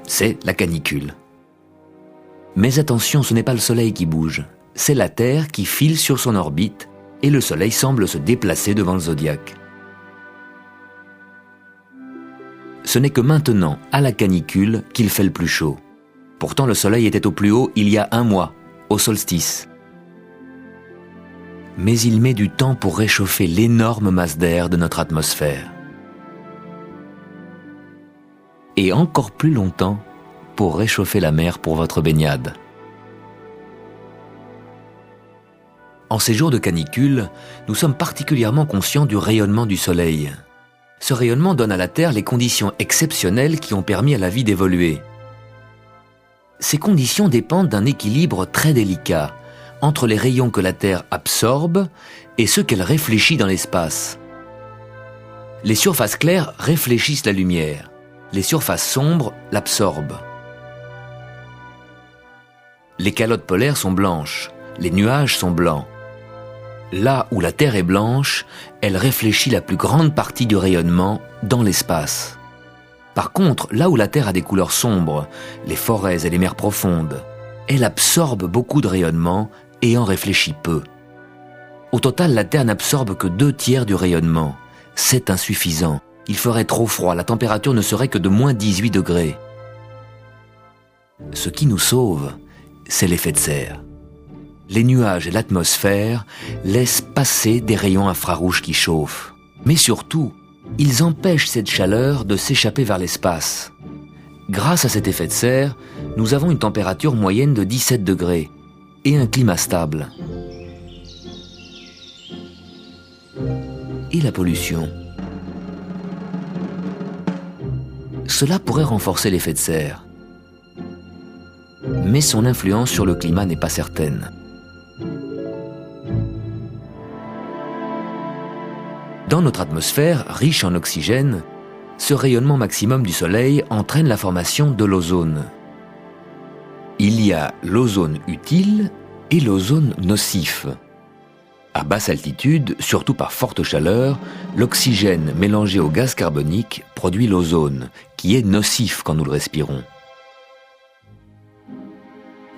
C'est la canicule. Mais attention, ce n'est pas le Soleil qui bouge. C'est la Terre qui file sur son orbite et le Soleil semble se déplacer devant le zodiaque. Ce n'est que maintenant, à la canicule, qu'il fait le plus chaud. Pourtant, le Soleil était au plus haut il y a 1 mois, au solstice. Mais il met du temps pour réchauffer l'énorme masse d'air de notre atmosphère. Et encore plus longtemps pour réchauffer la mer pour votre baignade. En ces jours de canicule, nous sommes particulièrement conscients du rayonnement du soleil. Ce rayonnement donne à la Terre les conditions exceptionnelles qui ont permis à la vie d'évoluer. Ces conditions dépendent d'un équilibre très délicat entre les rayons que la Terre absorbe et ceux qu'elle réfléchit dans l'espace. Les surfaces claires réfléchissent la lumière, les surfaces sombres l'absorbent. Les calottes polaires sont blanches, les nuages sont blancs. Là où la Terre est blanche, elle réfléchit la plus grande partie du rayonnement dans l'espace. Par contre, là où la Terre a des couleurs sombres, les forêts et les mers profondes, elle absorbe beaucoup de rayonnement et en réfléchit peu. Au total, la Terre n'absorbe que 2/3 du rayonnement. C'est insuffisant. Il ferait trop froid, la température ne serait que de moins 18 degrés. Ce qui nous sauve, c'est l'effet de serre. Les nuages et l'atmosphère laissent passer des rayons infrarouges qui chauffent. Mais surtout, ils empêchent cette chaleur de s'échapper vers l'espace. Grâce à cet effet de serre, nous avons une température moyenne de 17 degrés et un climat stable. Et la pollution? Cela pourrait renforcer l'effet de serre. Mais son influence sur le climat n'est pas certaine. Dans notre atmosphère, riche en oxygène, ce rayonnement maximum du Soleil entraîne la formation de l'ozone. Il y a l'ozone utile et l'ozone nocif. À basse altitude, surtout par forte chaleur, l'oxygène mélangé au gaz carbonique produit l'ozone, qui est nocif quand nous le respirons.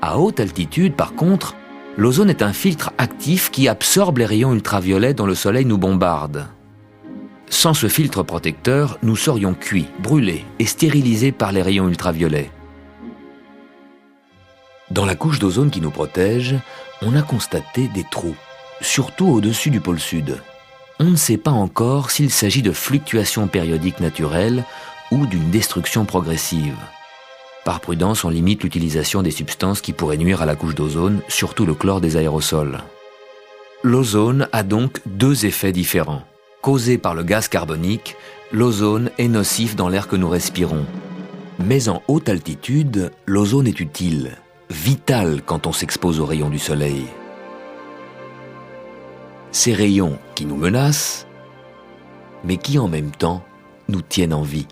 À haute altitude, par contre, l'ozone est un filtre actif qui absorbe les rayons ultraviolets dont le Soleil nous bombarde. Sans ce filtre protecteur, nous serions cuits, brûlés et stérilisés par les rayons ultraviolets. Dans la couche d'ozone qui nous protège, on a constaté des trous, surtout au-dessus du pôle sud. On ne sait pas encore s'il s'agit de fluctuations périodiques naturelles ou d'une destruction progressive. Par prudence, on limite l'utilisation des substances qui pourraient nuire à la couche d'ozone, surtout le chlore des aérosols. L'ozone a donc 2 effets différents. Causé par le gaz carbonique, l'ozone est nocif dans l'air que nous respirons. Mais en haute altitude, l'ozone est utile, vital quand on s'expose aux rayons du soleil. Ces rayons qui nous menacent, mais qui en même temps nous tiennent en vie.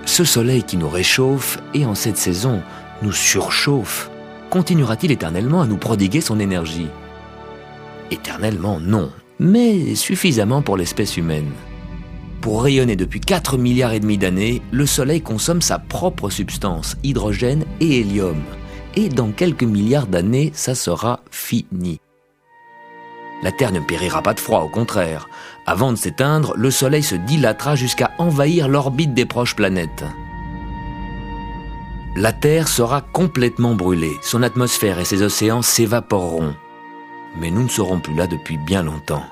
Ce soleil qui nous réchauffe et en cette saison nous surchauffe, continuera-t-il éternellement à nous prodiguer son énergie ? Éternellement, non, mais suffisamment pour l'espèce humaine. Pour rayonner depuis 4,5 milliards d'années, le Soleil consomme sa propre substance, hydrogène et hélium. Et dans quelques milliards d'années, ça sera fini. La Terre ne périra pas de froid, au contraire. Avant de s'éteindre, le Soleil se dilatera jusqu'à envahir l'orbite des proches planètes. La Terre sera complètement brûlée, son atmosphère et ses océans s'évaporeront. Mais nous ne serons plus là depuis bien longtemps.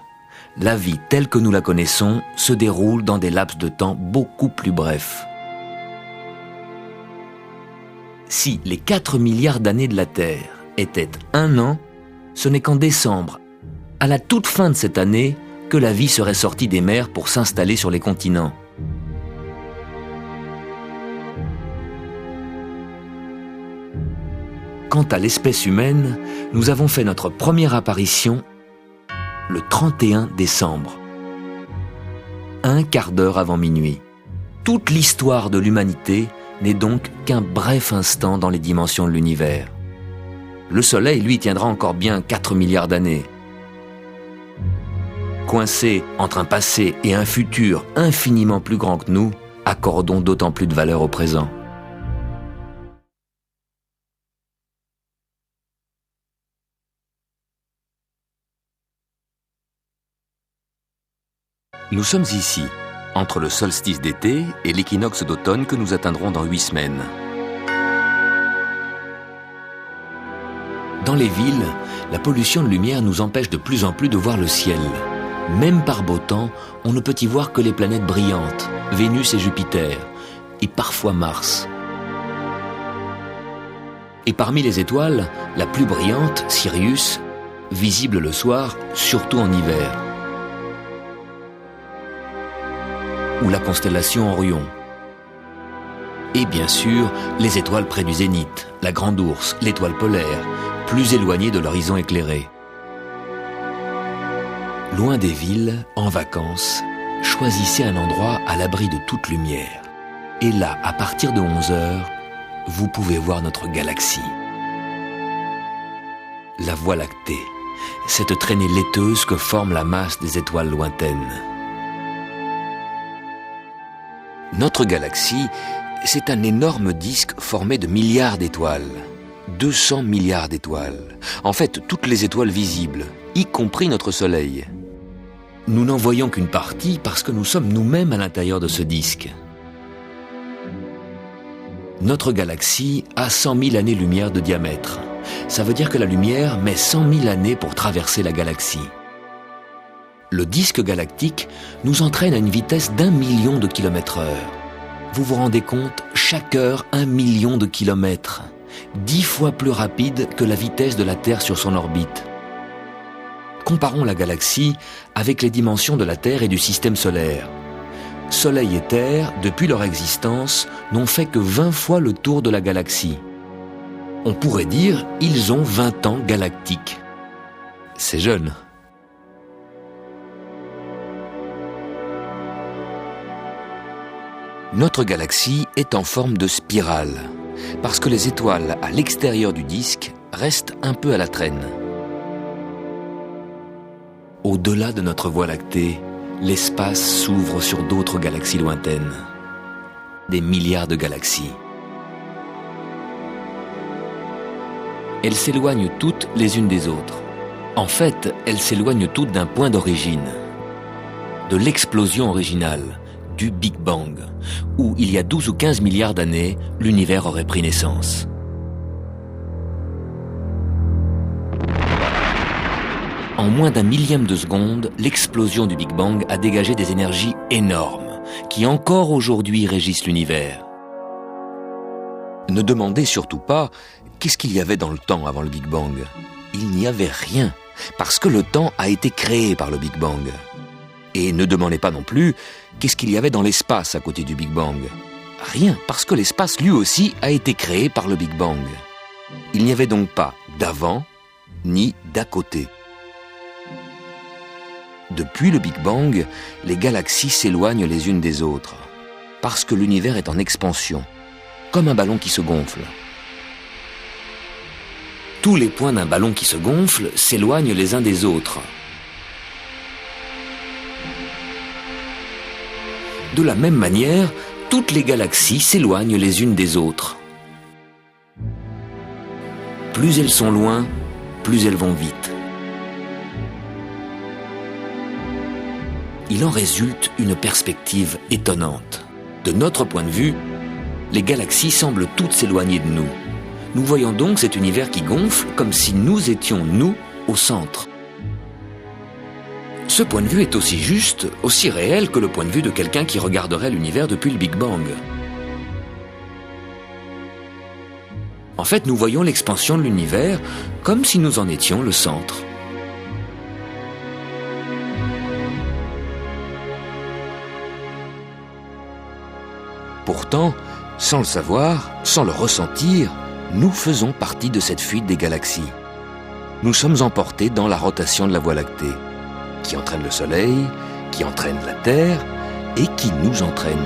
La vie telle que nous la connaissons se déroule dans des laps de temps beaucoup plus brefs. Si les 4 milliards d'années de la Terre étaient 1 an, ce n'est qu'en décembre, à la toute fin de cette année, que la vie serait sortie des mers pour s'installer sur les continents. Quant à l'espèce humaine, nous avons fait notre première apparition le 31 décembre. 1/4 d'heure avant minuit. Toute l'histoire de l'humanité n'est donc qu'un bref instant dans les dimensions de l'univers. Le Soleil, lui, tiendra encore bien 4 milliards d'années. Coincés entre un passé et un futur infiniment plus grand que nous, accordons d'autant plus de valeur au présent. Nous sommes ici, entre le solstice d'été et l'équinoxe d'automne que nous atteindrons dans 8 semaines. Dans les villes, la pollution de lumière nous empêche de plus en plus de voir le ciel. Même par beau temps, on ne peut y voir que les planètes brillantes, Vénus et Jupiter, et parfois Mars. Et parmi les étoiles, la plus brillante, Sirius, visible le soir, surtout en hiver. Ou la constellation Orion. Et bien sûr, les étoiles près du zénith, la Grande Ourse, l'étoile polaire, plus éloignées de l'horizon éclairé. Loin des villes, en vacances, choisissez un endroit à l'abri de toute lumière. Et là, à partir de 11 heures, vous pouvez voir notre galaxie. La Voie lactée, cette traînée laiteuse que forme la masse des étoiles lointaines. Notre galaxie, c'est un énorme disque formé de milliards d'étoiles. 200 milliards d'étoiles. En fait, toutes les étoiles visibles, y compris notre Soleil. Nous n'en voyons qu'une partie parce que nous sommes nous-mêmes à l'intérieur de ce disque. Notre galaxie a 100 000 années-lumière de diamètre. Ça veut dire que la lumière met 100 000 années pour traverser la galaxie. Le disque galactique nous entraîne à une vitesse d'1 million de kilomètres/heure. Vous vous rendez compte, chaque heure, 1 million de kilomètres. 10 fois plus rapide que la vitesse de la Terre sur son orbite. Comparons la galaxie avec les dimensions de la Terre et du système solaire. Soleil et Terre, depuis leur existence, n'ont fait que 20 fois le tour de la galaxie. On pourrait dire, ils ont 20 ans galactiques. C'est jeune. Notre galaxie est en forme de spirale, parce que les étoiles à l'extérieur du disque restent un peu à la traîne. Au-delà de notre Voie lactée, l'espace s'ouvre sur d'autres galaxies lointaines. Des milliards de galaxies. Elles s'éloignent toutes les unes des autres. En fait, elles s'éloignent toutes d'un point d'origine, de l'explosion originale, du Big Bang, où il y a 12 ou 15 milliards d'années, l'univers aurait pris naissance. En moins d'1 millième de seconde, l'explosion du Big Bang a dégagé des énergies énormes, qui encore aujourd'hui régissent l'univers. Ne demandez surtout pas qu'est-ce qu'il y avait dans le temps avant le Big Bang. Il n'y avait rien, parce que le temps a été créé par le Big Bang. Et ne demandez pas non plus qu'est-ce qu'il y avait dans l'espace à côté du Big Bang. Rien, parce que l'espace lui aussi a été créé par le Big Bang. Il n'y avait donc pas d'avant ni d'à côté. Depuis le Big Bang, les galaxies s'éloignent les unes des autres, parce que l'univers est en expansion, comme un ballon qui se gonfle. Tous les points d'un ballon qui se gonfle s'éloignent les uns des autres. De la même manière, toutes les galaxies s'éloignent les unes des autres. Plus elles sont loin, plus elles vont vite. Il en résulte une perspective étonnante. De notre point de vue, les galaxies semblent toutes s'éloigner de nous. Nous voyons donc cet univers qui gonfle comme si nous étions, nous, au centre. Ce point de vue est aussi juste, aussi réel que le point de vue de quelqu'un qui regarderait l'univers depuis le Big Bang. En fait, nous voyons l'expansion de l'univers comme si nous en étions le centre. Pourtant, sans le savoir, sans le ressentir, nous faisons partie de cette fuite des galaxies. Nous sommes emportés dans la rotation de la Voie lactée, qui entraîne le Soleil, qui entraîne la Terre et qui nous entraîne.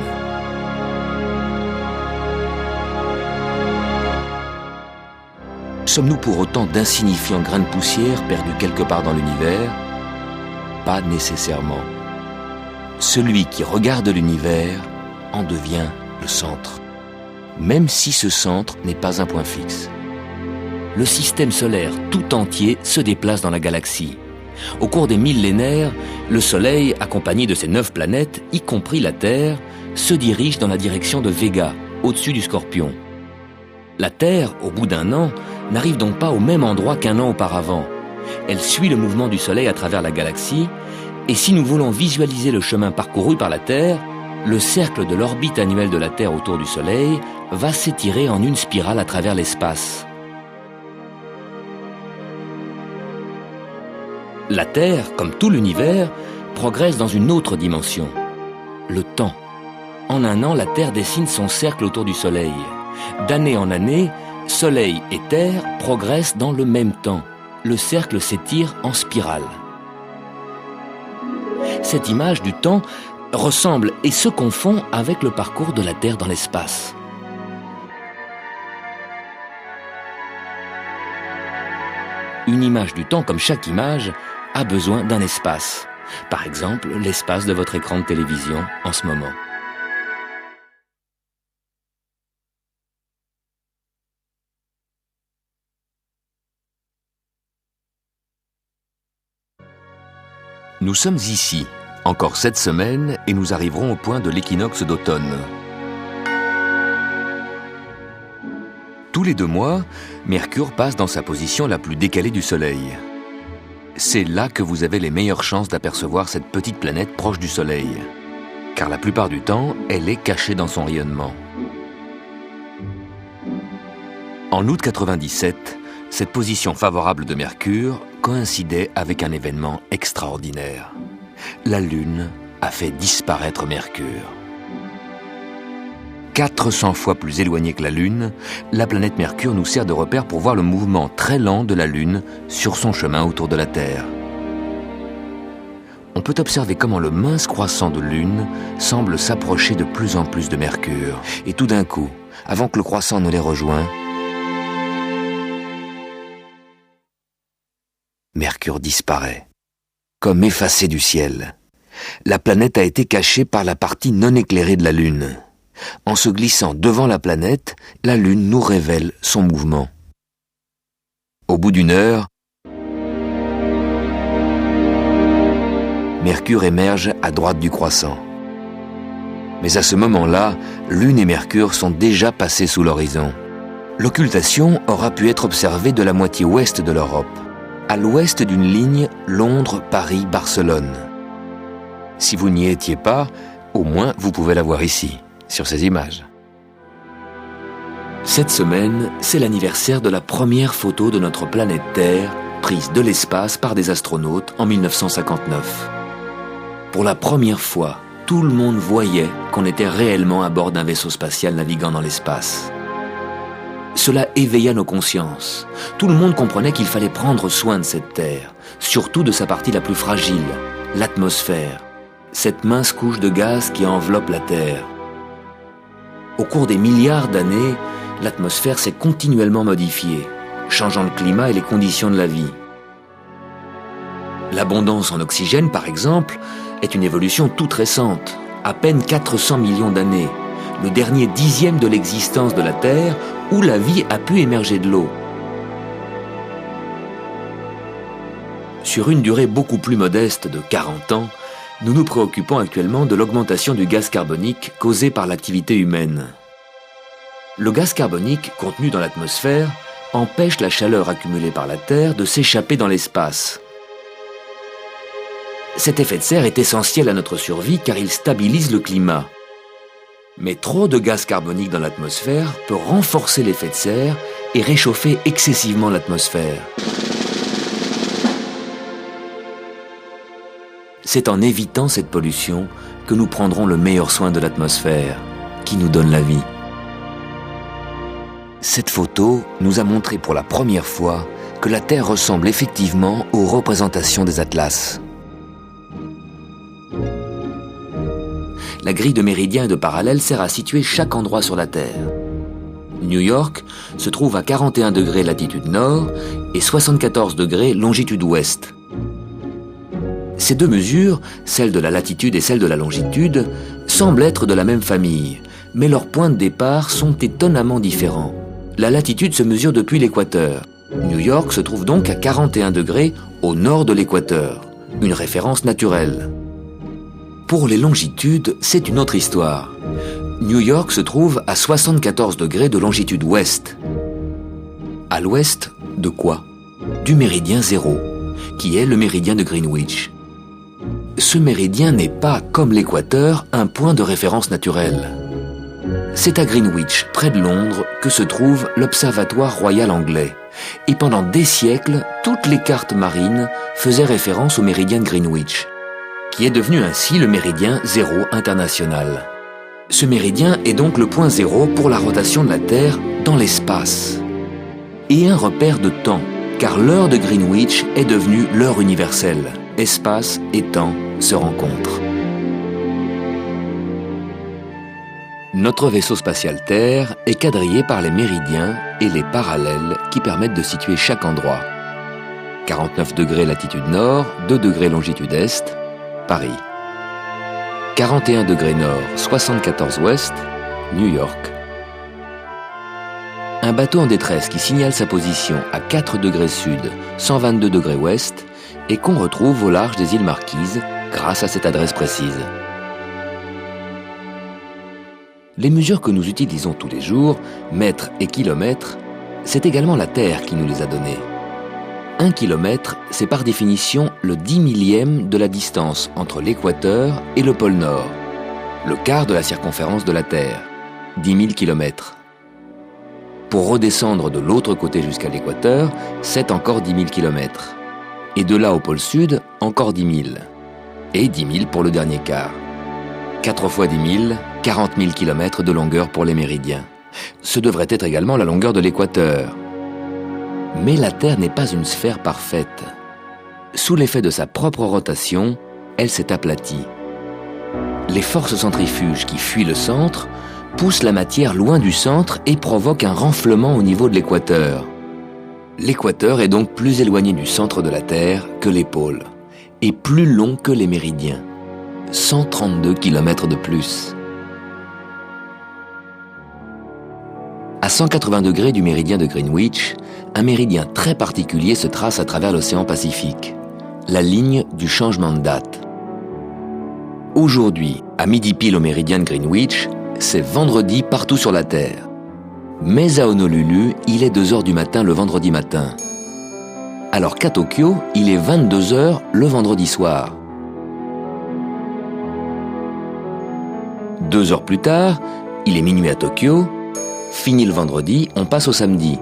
Sommes-nous pour autant d'insignifiants grains de poussière perdus quelque part dans l'univers? Pas nécessairement. Celui qui regarde l'univers en devient le centre, même si ce centre n'est pas un point fixe. Le système solaire tout entier se déplace dans la galaxie. Au cours des millénaires, le Soleil, accompagné de ses 9 planètes, y compris la Terre, se dirige dans la direction de Vega, au-dessus du Scorpion. La Terre, au bout d'1 an, n'arrive donc pas au même endroit qu'1 an auparavant. Elle suit le mouvement du Soleil à travers la galaxie, et si nous voulons visualiser le chemin parcouru par la Terre, le cercle de l'orbite annuelle de la Terre autour du Soleil va s'étirer en une spirale à travers l'espace. La Terre, comme tout l'univers, progresse dans une autre dimension, le temps. En un an, la Terre dessine son cercle autour du Soleil. D'année en année, Soleil et Terre progressent dans le même temps. Le cercle s'étire en spirale. Cette image du temps ressemble et se confond avec le parcours de la Terre dans l'espace. Une image du temps, comme chaque image, a besoin d'un espace. Par exemple, l'espace de votre écran de télévision en ce moment. Nous sommes ici, encore cette semaine, et nous arriverons au point de l'équinoxe d'automne. Tous les 2 mois, Mercure passe dans sa position la plus décalée du Soleil. C'est là que vous avez les meilleures chances d'apercevoir cette petite planète proche du Soleil, car la plupart du temps, elle est cachée dans son rayonnement. En août 97, cette position favorable de Mercure coïncidait avec un événement extraordinaire. La Lune a fait disparaître Mercure. 400 fois plus éloignée que la Lune, la planète Mercure nous sert de repère pour voir le mouvement très lent de la Lune sur son chemin autour de la Terre. On peut observer comment le mince croissant de Lune semble s'approcher de plus en plus de Mercure. Et tout d'un coup, avant que le croissant ne les rejoigne, Mercure disparaît, comme effacé du ciel. La planète a été cachée par la partie non éclairée de la Lune. En se glissant devant la planète, la Lune nous révèle son mouvement. Au bout d'1 heure, Mercure émerge à droite du croissant. Mais à ce moment-là, Lune et Mercure sont déjà passés sous l'horizon. L'occultation aura pu être observée de la moitié ouest de l'Europe, à l'ouest d'une ligne Londres-Paris-Barcelone. Si vous n'y étiez pas, au moins vous pouvez la voir ici, sur ces images. Cette semaine, c'est l'anniversaire de la première photo de notre planète Terre, prise de l'espace par des astronautes en 1959. Pour la première fois, tout le monde voyait qu'on était réellement à bord d'un vaisseau spatial naviguant dans l'espace. Cela éveilla nos consciences. Tout le monde comprenait qu'il fallait prendre soin de cette Terre, surtout de sa partie la plus fragile, l'atmosphère, cette mince couche de gaz qui enveloppe la Terre. Au cours des milliards d'années, l'atmosphère s'est continuellement modifiée, changeant le climat et les conditions de la vie. L'abondance en oxygène, par exemple, est une évolution toute récente, à peine 400 millions d'années, le dernier 10e de l'existence de la Terre où la vie a pu émerger de l'eau. Sur une durée beaucoup plus modeste de 40 ans, nous nous préoccupons actuellement de l'augmentation du gaz carbonique causée par l'activité humaine. Le gaz carbonique contenu dans l'atmosphère empêche la chaleur accumulée par la Terre de s'échapper dans l'espace. Cet effet de serre est essentiel à notre survie car il stabilise le climat. Mais trop de gaz carbonique dans l'atmosphère peut renforcer l'effet de serre et réchauffer excessivement l'atmosphère. C'est en évitant cette pollution que nous prendrons le meilleur soin de l'atmosphère, qui nous donne la vie. Cette photo nous a montré pour la première fois que la Terre ressemble effectivement aux représentations des atlas. La grille de méridiens et de parallèles sert à situer chaque endroit sur la Terre. New York se trouve à 41 degrés latitude nord et 74 degrés longitude ouest. Ces deux mesures, celle de la latitude et celle de la longitude, semblent être de la même famille, mais leurs points de départ sont étonnamment différents. La latitude se mesure depuis l'équateur. New York se trouve donc à 41 degrés au nord de l'équateur, une référence naturelle. Pour les longitudes, c'est une autre histoire. New York se trouve à 74 degrés de longitude ouest. À l'ouest de quoi? Du méridien 0, qui est le méridien de Greenwich. Ce méridien n'est pas, comme l'équateur, un point de référence naturel. C'est à Greenwich, près de Londres, que se trouve l'Observatoire royal anglais. Et pendant des siècles, toutes les cartes marines faisaient référence au méridien de Greenwich, qui est devenu ainsi le méridien zéro international. Ce méridien est donc le point zéro pour la rotation de la Terre dans l'espace. Et un repère de temps, car l'heure de Greenwich est devenue l'heure universelle. Espace et temps se rencontrent. Notre vaisseau spatial Terre est quadrillé par les méridiens et les parallèles qui permettent de situer chaque endroit. 49 degrés latitude nord, 2 degrés longitude est, Paris. 41 degrés nord, 74 ouest, New York. Un bateau en détresse qui signale sa position à 4 degrés sud, 122 degrés ouest et qu'on retrouve au large des îles Marquises grâce à cette adresse précise. Les mesures que nous utilisons tous les jours, mètres et kilomètres, c'est également la Terre qui nous les a données. 1 kilomètre, c'est par définition le 10 millième de la distance entre l'équateur et le pôle Nord, le quart de la circonférence de la Terre, 10 000 kilomètres. Pour redescendre de l'autre côté jusqu'à l'équateur, c'est encore 10 000 kilomètres. Et de là au pôle Sud, encore 10 000. Et 10 000 pour le dernier quart. 4 fois 10 000, 40 000 kilomètres de longueur pour les méridiens. Ce devrait être également la longueur de l'équateur. Mais la Terre n'est pas une sphère parfaite. Sous l'effet de sa propre rotation, elle s'est aplatie. Les forces centrifuges qui fuient le centre poussent la matière loin du centre et provoquent un renflement au niveau de l'équateur. L'équateur est donc plus éloigné du centre de la Terre que les pôles, et plus long que les méridiens. 132 km de plus. À 180 degrés du méridien de Greenwich, un méridien très particulier se trace à travers l'océan Pacifique, la ligne du changement de date. Aujourd'hui, à midi pile au méridien de Greenwich, c'est vendredi partout sur la Terre. Mais à Honolulu, il est 2 heures du matin le vendredi matin. Alors qu'à Tokyo, il est 22 heures le vendredi soir. 2 heures plus tard, il est minuit à Tokyo. Fini le vendredi, on passe au samedi.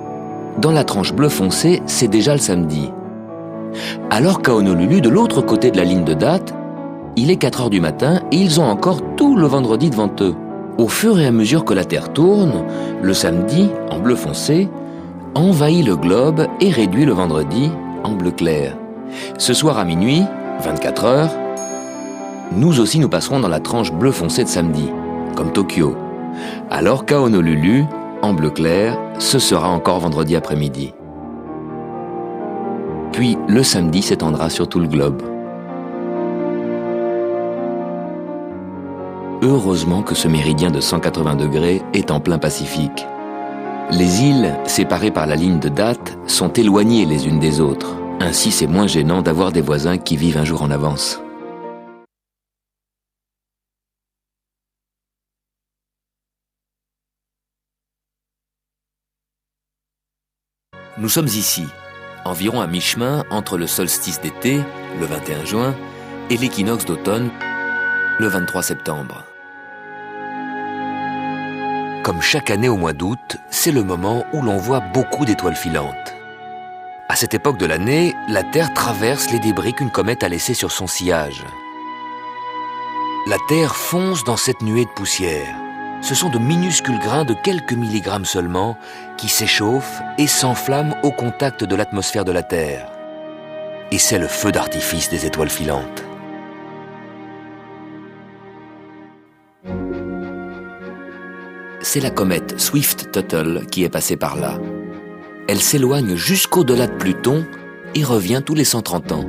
Dans la tranche bleu foncé, c'est déjà le samedi. Alors qu'à Honolulu, de l'autre côté de la ligne de date, il est 4 heures du matin et ils ont encore tout le vendredi devant eux. Au fur et à mesure que la Terre tourne, le samedi, en bleu foncé, envahit le globe et réduit le vendredi en bleu clair. Ce soir à minuit, 24 heures, nous aussi nous passerons dans la tranche bleu foncé de samedi, comme Tokyo. Alors qu'à Honolulu, en bleu clair, ce sera encore vendredi après-midi. Puis le samedi s'étendra sur tout le globe. Heureusement que ce méridien de 180 degrés est en plein Pacifique. Les îles, séparées par la ligne de date, sont éloignées les unes des autres. Ainsi, c'est moins gênant d'avoir des voisins qui vivent un jour en avance. Nous sommes ici, environ à mi-chemin entre le solstice d'été, le 21 juin, et l'équinoxe d'automne, le 23 septembre. Comme chaque année au mois d'août, c'est le moment où l'on voit beaucoup d'étoiles filantes. À cette époque de l'année, la Terre traverse les débris qu'une comète a laissés sur son sillage. La Terre fonce dans cette nuée de poussière. Ce sont de minuscules grains de quelques milligrammes seulement qui s'échauffent et s'enflamment au contact de l'atmosphère de la Terre. Et c'est le feu d'artifice des étoiles filantes. C'est la comète Swift-Tuttle qui est passée par là. Elle s'éloigne jusqu'au-delà de Pluton et revient tous les 130 ans.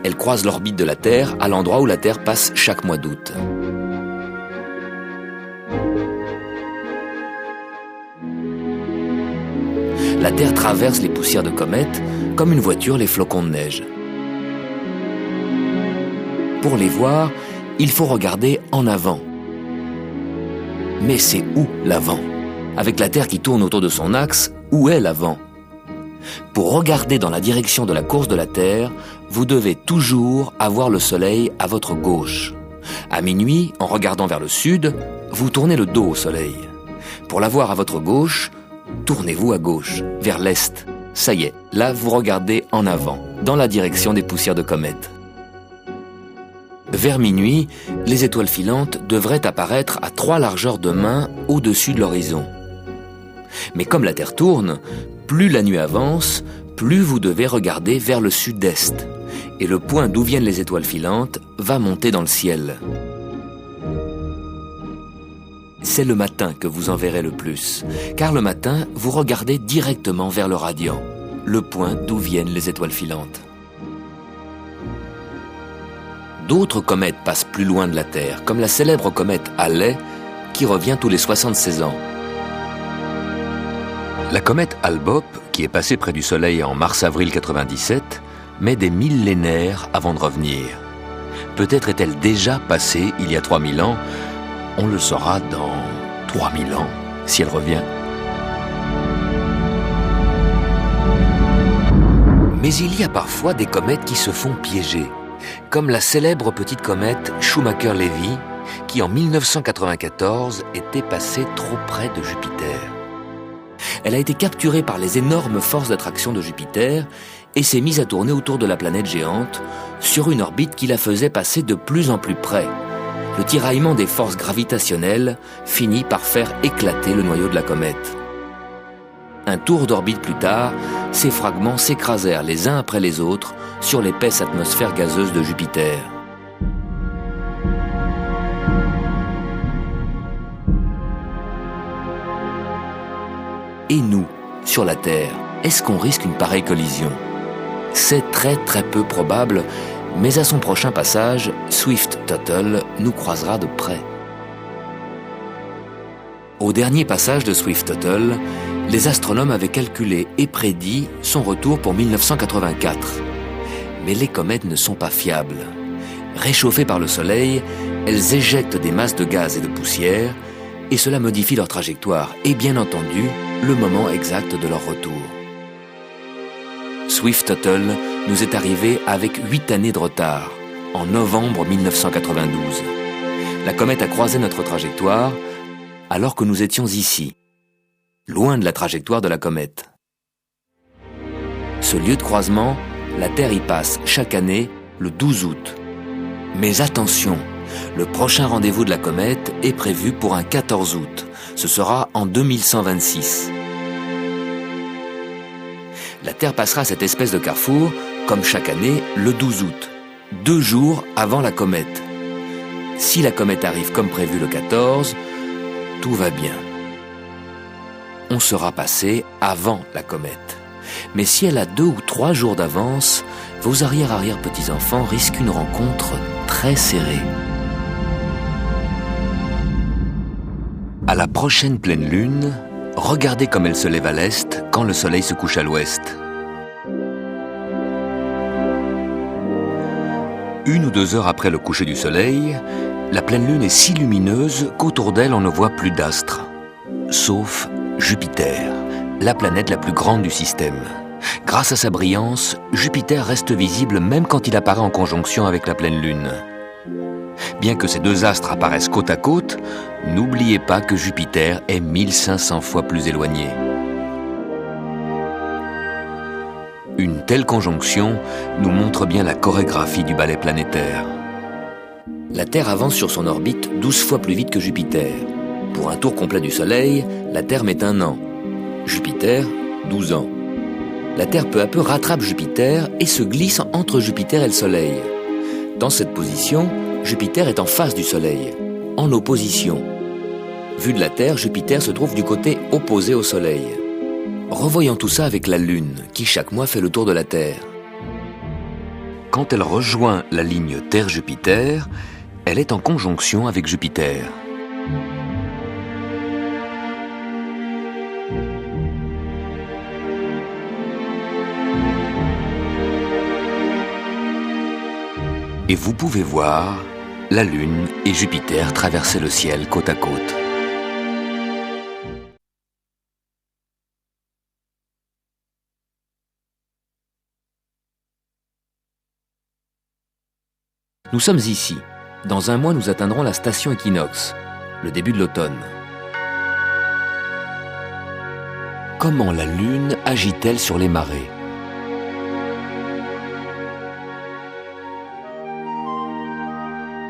Elle croise l'orbite de la Terre à l'endroit où la Terre passe chaque mois d'août. La Terre traverse les poussières de comètes comme une voiture les flocons de neige. Pour les voir, il faut regarder en avant. Mais c'est où l'avant? Avec la Terre qui tourne autour de son axe, où est l'avant? Pour regarder dans la direction de la course de la Terre, vous devez toujours avoir le Soleil à votre gauche. À minuit, en regardant vers le sud, vous tournez le dos au Soleil. Pour la voir à votre gauche, tournez-vous à gauche, vers l'est. Ça y est, là vous regardez en avant, dans la direction des poussières de comètes. Vers minuit, les étoiles filantes devraient apparaître à 3 largeurs de main au-dessus de l'horizon. Mais comme la Terre tourne, plus la nuit avance, plus vous devez regarder vers le sud-est. Et le point d'où viennent les étoiles filantes va monter dans le ciel. C'est le matin que vous en verrez le plus, car le matin, vous regardez directement vers le radiant, le point d'où viennent les étoiles filantes. D'autres comètes passent plus loin de la Terre, comme la célèbre comète Halley, qui revient tous les 76 ans. La comète Hale-Bopp, qui est passée près du Soleil en mars-avril 97, met des millénaires avant de revenir. Peut-être est-elle déjà passée il y a 3000 ans. On le saura dans 3000 ans, si elle revient. Mais il y a parfois des comètes qui se font piéger, comme la célèbre petite comète Schumacher-Levy, qui en 1994 était passée trop près de Jupiter. Elle a été capturée par les énormes forces d'attraction de Jupiter et s'est mise à tourner autour de la planète géante sur une orbite qui la faisait passer de plus en plus près. Le tiraillement des forces gravitationnelles finit par faire éclater le noyau de la comète. Un tour d'orbite plus tard, ces fragments s'écrasèrent les uns après les autres sur l'épaisse atmosphère gazeuse de Jupiter. Et nous, sur la Terre, est-ce qu'on risque une pareille collision ? C'est très peu probable, mais à son prochain passage, Swift-Tuttle nous croisera de près. Au dernier passage de Swift-Tuttle, les astronomes avaient calculé et prédit son retour pour 1984. Mais les comètes ne sont pas fiables. Réchauffées par le Soleil, elles éjectent des masses de gaz et de poussière, et cela modifie leur trajectoire et bien entendu, le moment exact de leur retour. Swift-Tuttle nous est arrivé avec 8 années de retard, en novembre 1992. La comète a croisé notre trajectoire alors que nous étions ici, loin de la trajectoire de la comète. Ce lieu de croisement, la Terre y passe chaque année le 12 août. Mais attention, le prochain rendez-vous de la comète est prévu pour un 14 août. Ce sera en 2126. La Terre passera cette espèce de carrefour, comme chaque année, le 12 août, 2 jours avant la comète. Si la comète arrive comme prévu le 14, tout va bien. On sera passé avant la comète. Mais si elle a 2 ou 3 jours d'avance, vos arrière-petits-enfants risquent une rencontre très serrée. À la prochaine pleine lune, regardez comme elle se lève à l'est quand le soleil se couche à l'ouest. 1 ou 2 heures après le coucher du soleil, la pleine lune est si lumineuse qu'autour d'elle on ne voit plus d'astres, sauf Jupiter, la planète la plus grande du système. Grâce à sa brillance, Jupiter reste visible même quand il apparaît en conjonction avec la pleine lune. Bien que ces 2 astres apparaissent côte à côte, n'oubliez pas que Jupiter est 1500 fois plus éloigné. Une telle conjonction nous montre bien la chorégraphie du ballet planétaire. La Terre avance sur son orbite 12 fois plus vite que Jupiter. Pour un tour complet du Soleil, la Terre met 1 an. Jupiter, 12 ans. La Terre peu à peu rattrape Jupiter et se glisse entre Jupiter et le Soleil. Dans cette position, Jupiter est en face du Soleil, en opposition. Vu de la Terre, Jupiter se trouve du côté opposé au Soleil. Revoyons tout ça avec la Lune, qui chaque mois fait le tour de la Terre. Quand elle rejoint la ligne Terre-Jupiter, elle est en conjonction avec Jupiter. Et vous pouvez voir la Lune et Jupiter traverser le ciel côte à côte. Nous sommes ici. Dans un mois, nous atteindrons la station équinoxe. le début de l'automne. Comment la Lune agit-elle sur les marées ?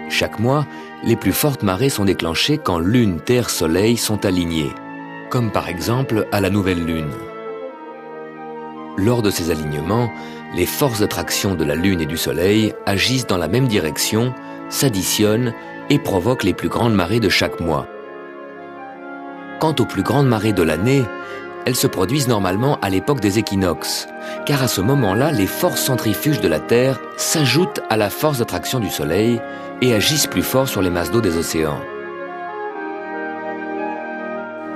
Chaque mois, les plus fortes marées sont déclenchées quand Lune, Terre, Soleil sont alignés, comme par exemple à la nouvelle Lune. Lors de ces alignements, les forces d'attraction de la Lune et du Soleil agissent dans la même direction, s'additionnent et provoquent les plus grandes marées de chaque mois. Quant aux plus grandes marées de l'année, elles se produisent normalement à l'époque des équinoxes, car à ce moment-là, les forces centrifuges de la Terre s'ajoutent à la force d'attraction du Soleil et agissent plus fort sur les masses d'eau des océans.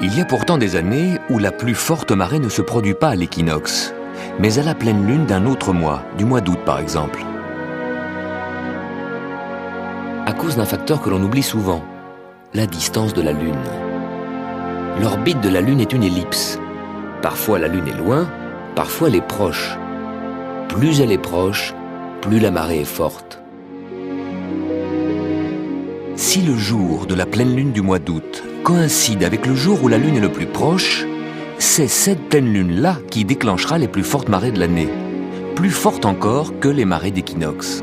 Il y a pourtant des années où la plus forte marée ne se produit pas à l'équinoxe, mais à la pleine lune d'un autre mois, du mois d'août par exemple. À cause d'un facteur que l'on oublie souvent, la distance de la Lune. L'orbite de la Lune est une ellipse. Parfois la Lune est loin, parfois elle est proche. Plus elle est proche, plus la marée est forte. Si le jour de la pleine lune du mois d'août coïncide avec le jour où la Lune est le plus proche, c'est cette pleine lune-là qui déclenchera les plus fortes marées de l'année, plus fortes encore que les marées d'équinoxe.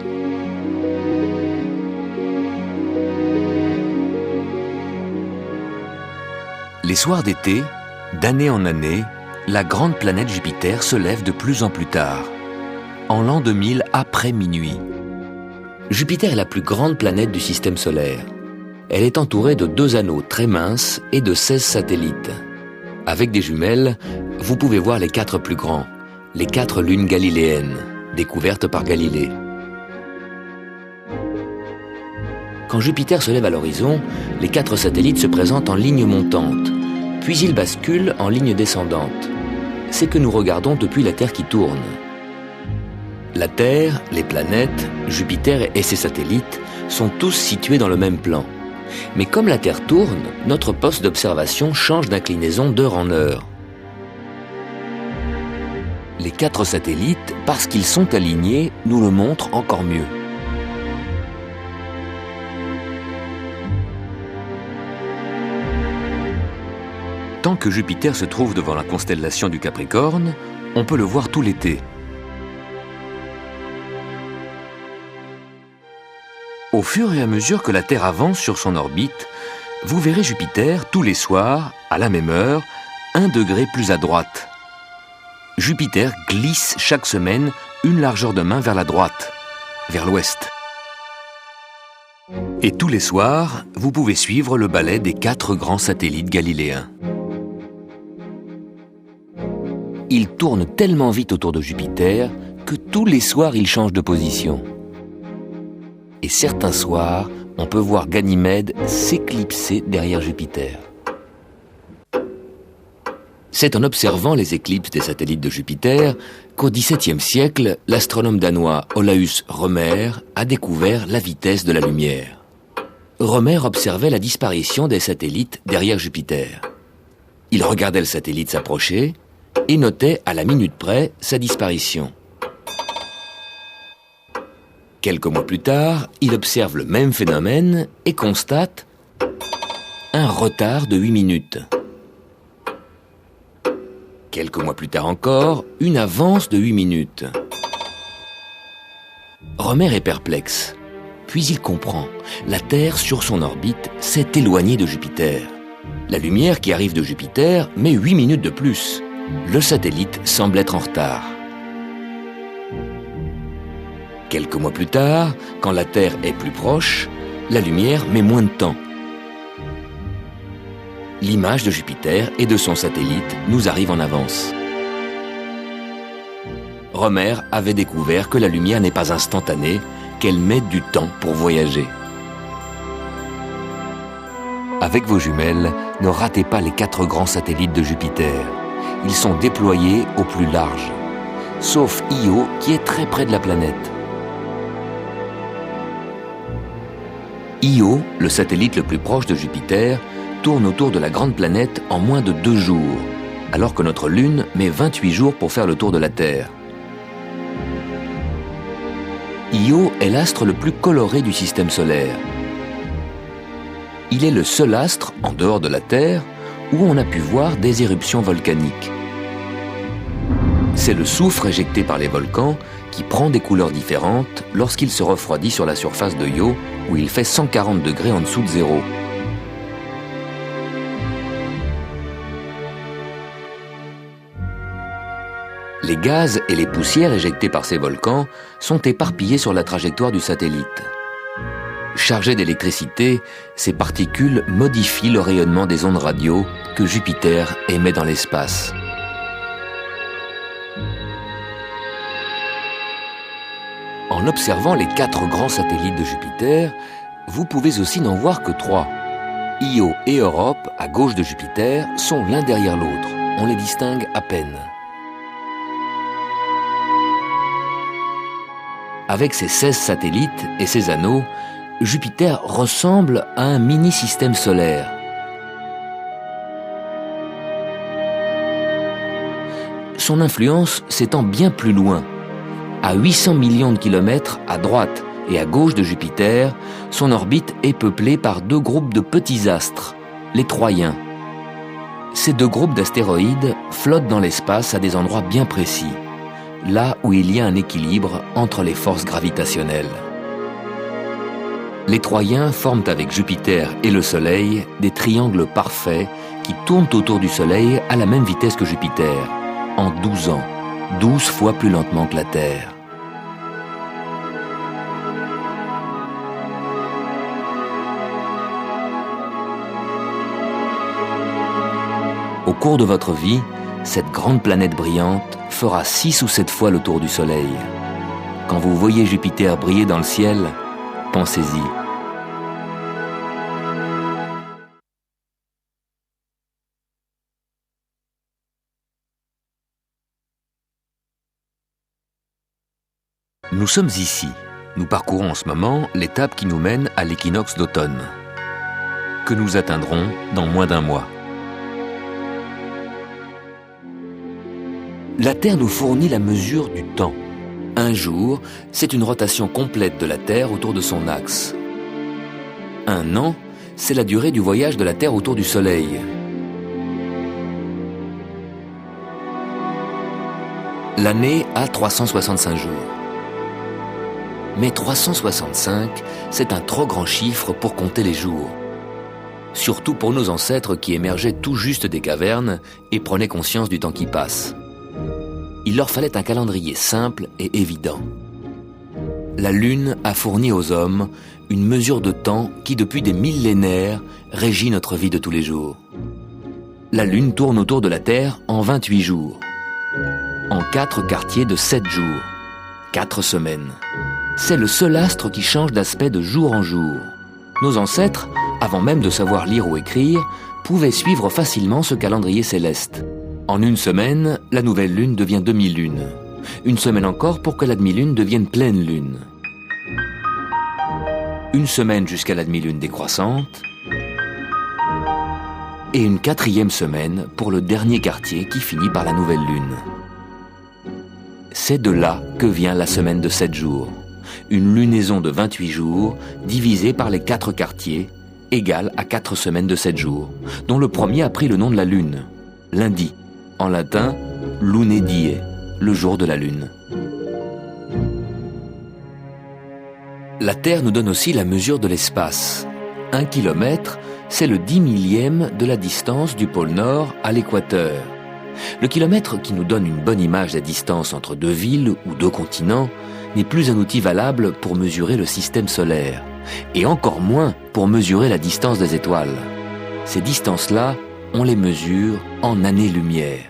Les soirs d'été, d'année en année, la grande planète Jupiter se lève de plus en plus tard, en l'an 2000 après minuit. Jupiter est la plus grande planète du système solaire. Elle est entourée de 2 anneaux très minces et de 16 satellites. Avec des jumelles, vous pouvez voir les 4 plus grands, les 4 lunes galiléennes, découvertes par Galilée. Quand Jupiter se lève à l'horizon, les 4 satellites se présentent en ligne montante, puis ils basculent en ligne descendante. C'est que nous regardons depuis la Terre qui tourne. La Terre, les planètes, Jupiter et ses satellites sont tous situés dans le même plan. Mais comme la Terre tourne, notre poste d'observation change d'inclinaison d'heure en heure. Les 4 satellites, parce qu'ils sont alignés, nous le montrent encore mieux. Tant que Jupiter se trouve devant la constellation du Capricorne, on peut le voir tout l'été. Au fur et à mesure que la Terre avance sur son orbite, vous verrez Jupiter tous les soirs, à la même heure, 1 degré plus à droite. Jupiter glisse chaque semaine une largeur de main vers la droite, vers l'ouest. Et tous les soirs, vous pouvez suivre le balai des 4 grands satellites galiléens. Ils tournent tellement vite autour de Jupiter que tous les soirs, ils changent de position. Et certains soirs, on peut voir Ganymède s'éclipser derrière Jupiter. C'est en observant les éclipses des satellites de Jupiter qu'au XVIIe siècle, l'astronome danois Olaus Rømer a découvert la vitesse de la lumière. Rømer observait la disparition des satellites derrière Jupiter. Il regardait le satellite s'approcher et notait à la minute près sa disparition. Quelques mois plus tard, il observe le même phénomène et constate un retard de 8 minutes. Quelques mois plus tard encore, une avance de 8 minutes. Rømer est perplexe. Puis il comprend. La Terre, sur son orbite, s'est éloignée de Jupiter. La lumière qui arrive de Jupiter met 8 minutes de plus. Le satellite semble être en retard. Quelques mois plus tard, quand la Terre est plus proche, la lumière met moins de temps. L'image de Jupiter et de son satellite nous arrive en avance. Rømer avait découvert que la lumière n'est pas instantanée, qu'elle met du temps pour voyager. Avec vos jumelles, ne ratez pas les 4 grands satellites de Jupiter. Ils sont déployés au plus large, sauf Io qui est très près de la planète. Io, le satellite le plus proche de Jupiter, tourne autour de la grande planète en moins de 2 jours, alors que notre Lune met 28 jours pour faire le tour de la Terre. Io est l'astre le plus coloré du système solaire. Il est le seul astre, en dehors de la Terre, où on a pu voir des éruptions volcaniques. C'est le soufre éjecté par les volcans qui prend des couleurs différentes lorsqu'il se refroidit sur la surface de Io, où il fait 140 degrés en dessous de zéro. Les gaz et les poussières éjectés par ces volcans sont éparpillés sur la trajectoire du satellite. Chargées d'électricité, ces particules modifient le rayonnement des ondes radio que Jupiter émet dans l'espace. En observant les 4 grands satellites de Jupiter, vous pouvez aussi n'en voir que 3. Io et Europe, à gauche de Jupiter, sont l'un derrière l'autre. On les distingue à peine. Avec ses 16 satellites et ses anneaux, Jupiter ressemble à un mini-système solaire. Son influence s'étend bien plus loin. À 800 millions de kilomètres à droite et à gauche de Jupiter, son orbite est peuplée par 2 groupes de petits astres, les Troyens. Ces 2 groupes d'astéroïdes flottent dans l'espace à des endroits bien précis, là où il y a un équilibre entre les forces gravitationnelles. Les Troyens forment avec Jupiter et le Soleil des triangles parfaits qui tournent autour du Soleil à la même vitesse que Jupiter, en 12 ans, 12 fois plus lentement que la Terre. Au cours de votre vie, cette grande planète brillante fera 6 ou 7 fois le tour du Soleil. Quand vous voyez Jupiter briller dans le ciel, pensez-y. Nous sommes ici. Nous parcourons en ce moment l'étape qui nous mène à l'équinoxe d'automne, que nous atteindrons dans moins d'1 mois. La Terre nous fournit la mesure du temps. Un jour, c'est une rotation complète de la Terre autour de son axe. Un an, c'est la durée du voyage de la Terre autour du Soleil. L'année a 365 jours. Mais 365, c'est un trop grand chiffre pour compter les jours. Surtout pour nos ancêtres qui émergeaient tout juste des cavernes et prenaient conscience du temps qui passe. Il leur fallait un calendrier simple et évident. La Lune a fourni aux hommes une mesure de temps qui, depuis des millénaires, régit notre vie de tous les jours. La Lune tourne autour de la Terre en 28 jours, en 4 quartiers de 7 jours, 4 semaines. C'est le seul astre qui change d'aspect de jour en jour. Nos ancêtres, avant même de savoir lire ou écrire, pouvaient suivre facilement ce calendrier céleste. En 1 semaine, la nouvelle lune devient demi-lune. 1 semaine encore pour que la demi-lune devienne pleine lune. 1 semaine jusqu'à la demi-lune décroissante. Et une 4e semaine pour le dernier quartier qui finit par la nouvelle lune. C'est de là que vient la semaine de 7 jours. Une lunaison de 28 jours divisée par les 4 quartiers, égale à 4 semaines de 7 jours, dont le premier a pris le nom de la lune, lundi. En latin, lune die, le jour de la lune. La Terre nous donne aussi la mesure de l'espace. 1 kilomètre, c'est le 10 millième de la distance du pôle Nord à l'équateur. Le kilomètre qui nous donne une bonne image de la distance entre 2 villes ou 2 continents n'est plus un outil valable pour mesurer le système solaire, et encore moins pour mesurer la distance des étoiles. Ces distances-là, on les mesure en années-lumière.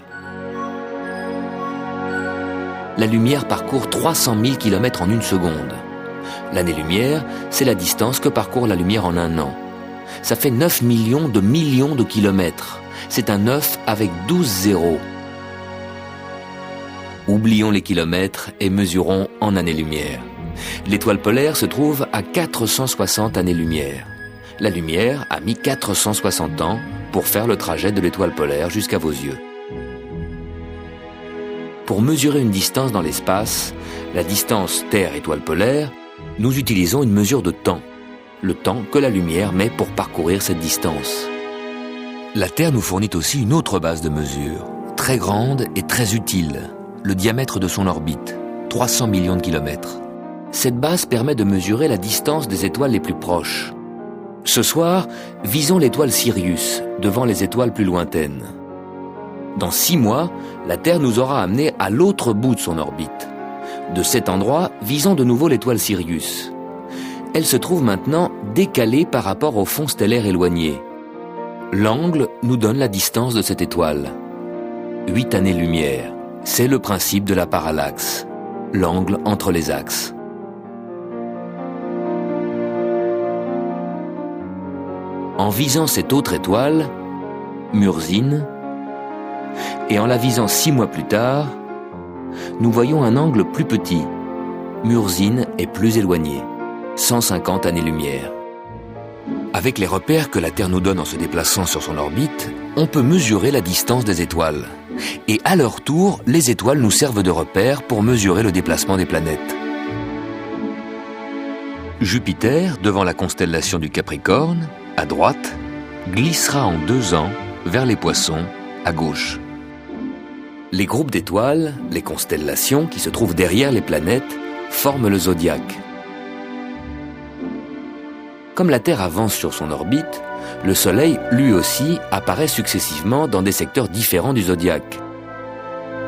La lumière parcourt 300 000 km en 1 seconde. L'année-lumière, c'est la distance que parcourt la lumière en 1 an. Ça fait 9 millions de kilomètres. C'est un 9 avec 12 zéros. Oublions les kilomètres et mesurons en années-lumière. L'étoile polaire se trouve à 460 années-lumière. La lumière a mis 460 ans pour faire le trajet de l'étoile polaire jusqu'à vos yeux. Pour mesurer une distance dans l'espace, la distance Terre-étoile polaire, nous utilisons une mesure de temps. le temps que la lumière met pour parcourir cette distance. La Terre nous fournit aussi une autre base de mesure, très grande et très utile, le diamètre de son orbite, 300 millions de kilomètres. Cette base permet de mesurer la distance des étoiles les plus proches. Ce soir, visons l'étoile Sirius, devant les étoiles plus lointaines. Dans 6 mois, la Terre nous aura amenés à l'autre bout de son orbite. De cet endroit, visons de nouveau l'étoile Sirius. Elle se trouve maintenant décalée par rapport au fond stellaire éloigné. L'angle nous donne la distance de cette étoile. 8 années-lumière, c'est le principe de la parallaxe, l'angle entre les axes. En visant cette autre étoile, Murzine, et en la visant 6 mois plus tard, nous voyons un angle plus petit. Murzine est plus éloigné, 150 années-lumière. Avec les repères que la Terre nous donne en se déplaçant sur son orbite, on peut mesurer la distance des étoiles. Et à leur tour, les étoiles nous servent de repères pour mesurer le déplacement des planètes. Jupiter, devant la constellation du Capricorne, à droite, glissera en 2 ans vers les Poissons, à gauche. Les groupes d'étoiles, les constellations qui se trouvent derrière les planètes, forment le zodiaque. Comme la Terre avance sur son orbite, le Soleil, lui aussi, apparaît successivement dans des secteurs différents du zodiaque.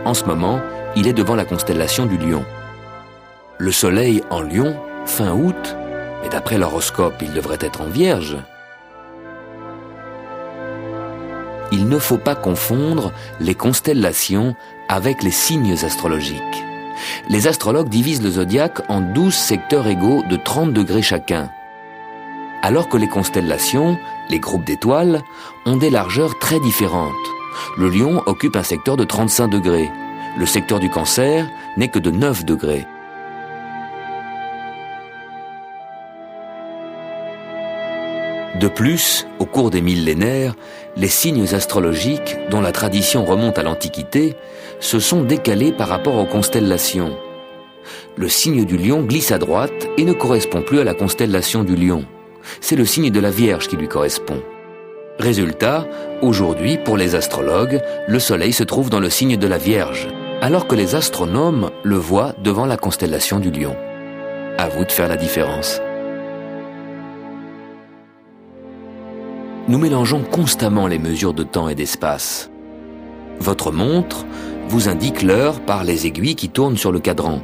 En ce moment, il est devant la constellation du Lion. Le Soleil en Lion, fin août, et d'après l'horoscope, il devrait être en Vierge. Il ne faut pas confondre les constellations avec les signes astrologiques. Les astrologues divisent le zodiaque en 12 secteurs égaux de 30 degrés chacun, alors que les constellations, les groupes d'étoiles, ont des largeurs très différentes. Le Lion occupe un secteur de 35 degrés. Le secteur du Cancer n'est que de 9 degrés. De plus, au cours des millénaires, les signes astrologiques, dont la tradition remonte à l'Antiquité, se sont décalés par rapport aux constellations. Le signe du Lion glisse à droite et ne correspond plus à la constellation du Lion. C'est le signe de la Vierge qui lui correspond. Résultat, aujourd'hui, pour les astrologues, le Soleil se trouve dans le signe de la Vierge, alors que les astronomes le voient devant la constellation du Lion. À vous de faire la différence. Nous mélangeons constamment les mesures de temps et d'espace. Votre montre vous indique l'heure par les aiguilles qui tournent sur le cadran,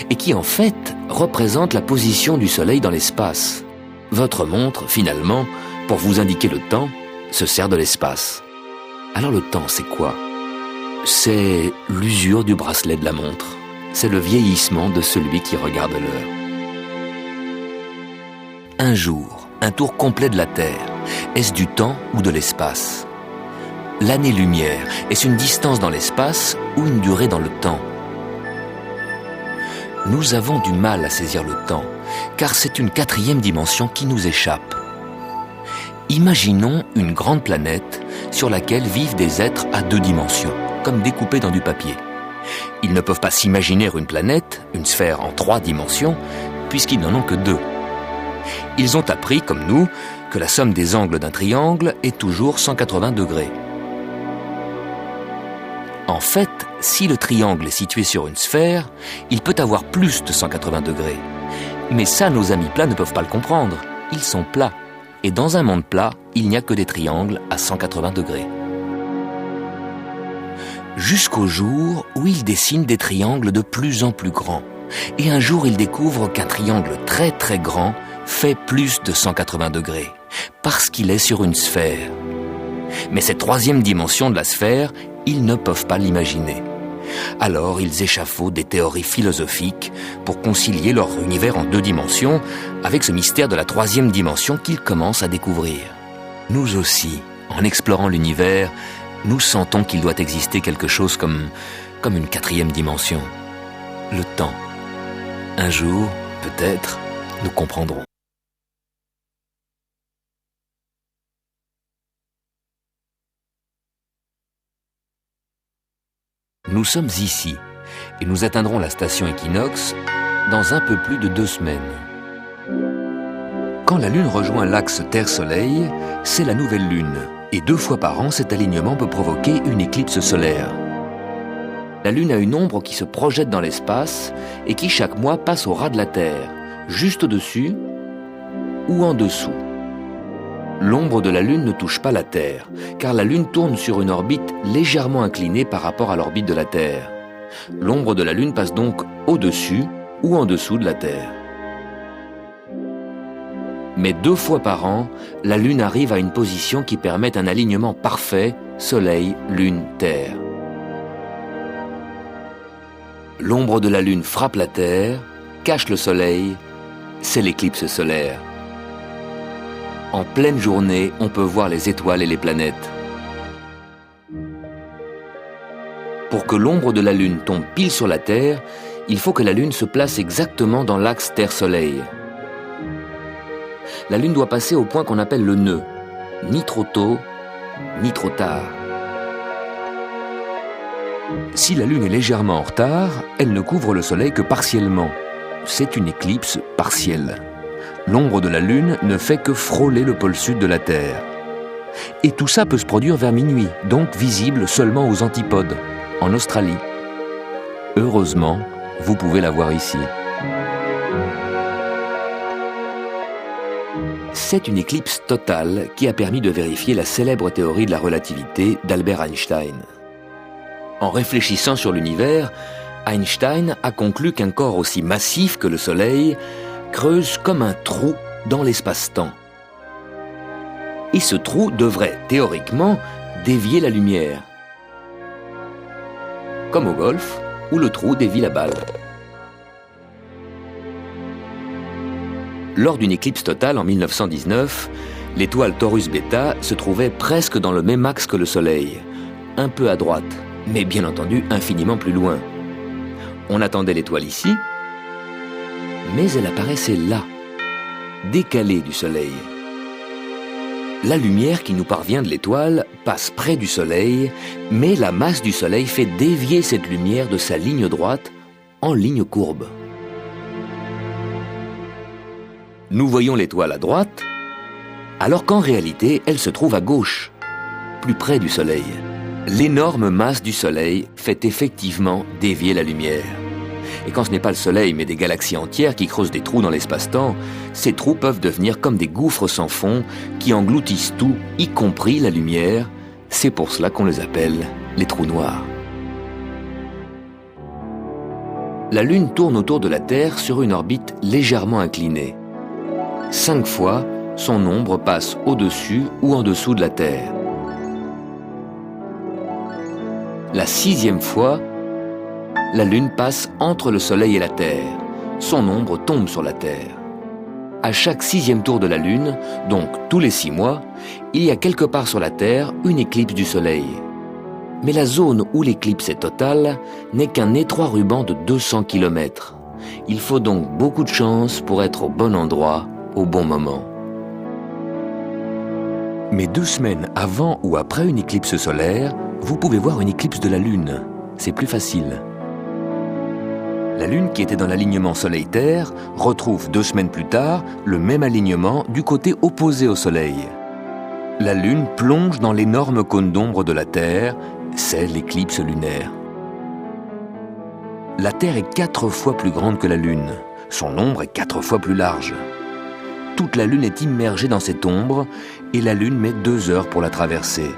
et qui en fait représentent la position du Soleil dans l'espace. Votre montre, finalement, pour vous indiquer le temps, se sert de l'espace. Alors le temps, c'est quoi? C'est l'usure du bracelet de la montre. C'est le vieillissement de celui qui regarde l'heure. Un jour, un tour complet de la Terre, est-ce du temps ou de l'espace? L'année-lumière, est-ce une distance dans l'espace ou une durée dans le temps? Nous avons du mal à saisir le temps, car c'est une 4e dimension qui nous échappe. Imaginons une grande planète sur laquelle vivent des êtres à 2 dimensions, comme découpés dans du papier. Ils ne peuvent pas s'imaginer une planète, une sphère en 3 dimensions, puisqu'ils n'en ont que 2. Ils ont appris, comme nous, que la somme des angles d'un triangle est toujours 180 degrés. En fait, si le triangle est situé sur une sphère, il peut avoir plus de 180 degrés. Mais ça, nos amis plats ne peuvent pas le comprendre. Ils sont plats. Et dans un monde plat, il n'y a que des triangles à 180 degrés. Jusqu'au jour où ils dessinent des triangles de plus en plus grands. Et un jour, ils découvrent qu'un triangle très très grand fait plus de 180 degrés, parce qu'il est sur une sphère. Mais cette 3e dimension de la sphère, ils ne peuvent pas l'imaginer. Alors ils échafaudent des théories philosophiques pour concilier leur univers en 2 dimensions avec ce mystère de la 3e dimension qu'ils commencent à découvrir. Nous aussi, en explorant l'univers, nous sentons qu'il doit exister quelque chose comme une 4e dimension. Le temps. Un jour, peut-être, nous comprendrons. Nous sommes ici et nous atteindrons la station Équinoxe dans un peu plus de 2 semaines. Quand la Lune rejoint l'axe Terre-Soleil, c'est la nouvelle Lune. Et 2 fois par an, cet alignement peut provoquer une éclipse solaire. La Lune a une ombre qui se projette dans l'espace et qui chaque mois passe au ras de la Terre, juste au-dessus ou en dessous. L'ombre de la Lune ne touche pas la Terre, car la Lune tourne sur une orbite légèrement inclinée par rapport à l'orbite de la Terre. L'ombre de la Lune passe donc au-dessus ou en dessous de la Terre. Mais 2 fois par an, la Lune arrive à une position qui permet un alignement parfait Soleil, Lune, Terre. L'ombre de la Lune frappe la Terre, cache le Soleil, c'est l'éclipse solaire. En pleine journée, on peut voir les étoiles et les planètes. Pour que l'ombre de la Lune tombe pile sur la Terre, il faut que la Lune se place exactement dans l'axe Terre-Soleil. La Lune doit passer au point qu'on appelle le nœud, ni trop tôt, ni trop tard. Si la Lune est légèrement en retard, elle ne couvre le Soleil que partiellement. C'est une éclipse partielle. L'ombre de la Lune ne fait que frôler le pôle sud de la Terre. Et tout ça peut se produire vers minuit, donc visible seulement aux antipodes, en Australie. Heureusement, vous pouvez la voir ici. C'est une éclipse totale qui a permis de vérifier la célèbre théorie de la relativité d'Albert Einstein. En réfléchissant sur l'univers, Einstein a conclu qu'un corps aussi massif que le Soleil creuse comme un trou dans l'espace-temps. Et ce trou devrait, théoriquement, dévier la lumière. Comme au golf, où le trou dévie la balle. Lors d'une éclipse totale en 1919, l'étoile Taurus Beta se trouvait presque dans le même axe que le Soleil, un peu à droite, mais bien entendu infiniment plus loin. On attendait l'étoile ici, mais elle apparaissait là, décalée du Soleil. La lumière qui nous parvient de l'étoile passe près du Soleil, mais la masse du Soleil fait dévier cette lumière de sa ligne droite en ligne courbe. Nous voyons l'étoile à droite, alors qu'en réalité, elle se trouve à gauche, plus près du Soleil. L'énorme masse du Soleil fait effectivement dévier la lumière. Et quand ce n'est pas le Soleil, mais des galaxies entières qui creusent des trous dans l'espace-temps, ces trous peuvent devenir comme des gouffres sans fond qui engloutissent tout, y compris la lumière. C'est pour cela qu'on les appelle les trous noirs. La Lune tourne autour de la Terre sur une orbite légèrement inclinée. 5 fois, son ombre passe au-dessus ou en dessous de la Terre. La 6e fois, la Lune passe entre le Soleil et la Terre. Son ombre tombe sur la Terre. À chaque 6e tour de la Lune, donc tous les 6 mois, il y a quelque part sur la Terre une éclipse du Soleil. Mais la zone où l'éclipse est totale n'est qu'un étroit ruban de 200 km. Il faut donc beaucoup de chance pour être au bon endroit, au bon moment. Mais 2 semaines avant ou après une éclipse solaire, vous pouvez voir une éclipse de la Lune. C'est plus facile. La Lune, qui était dans l'alignement Soleil-Terre, retrouve 2 semaines plus tard le même alignement du côté opposé au Soleil. La Lune plonge dans l'énorme cône d'ombre de la Terre, c'est l'éclipse lunaire. La Terre est 4 fois plus grande que la Lune. Son ombre est 4 fois plus large. Toute la Lune est immergée dans cette ombre et la Lune met 2 heures pour la traverser.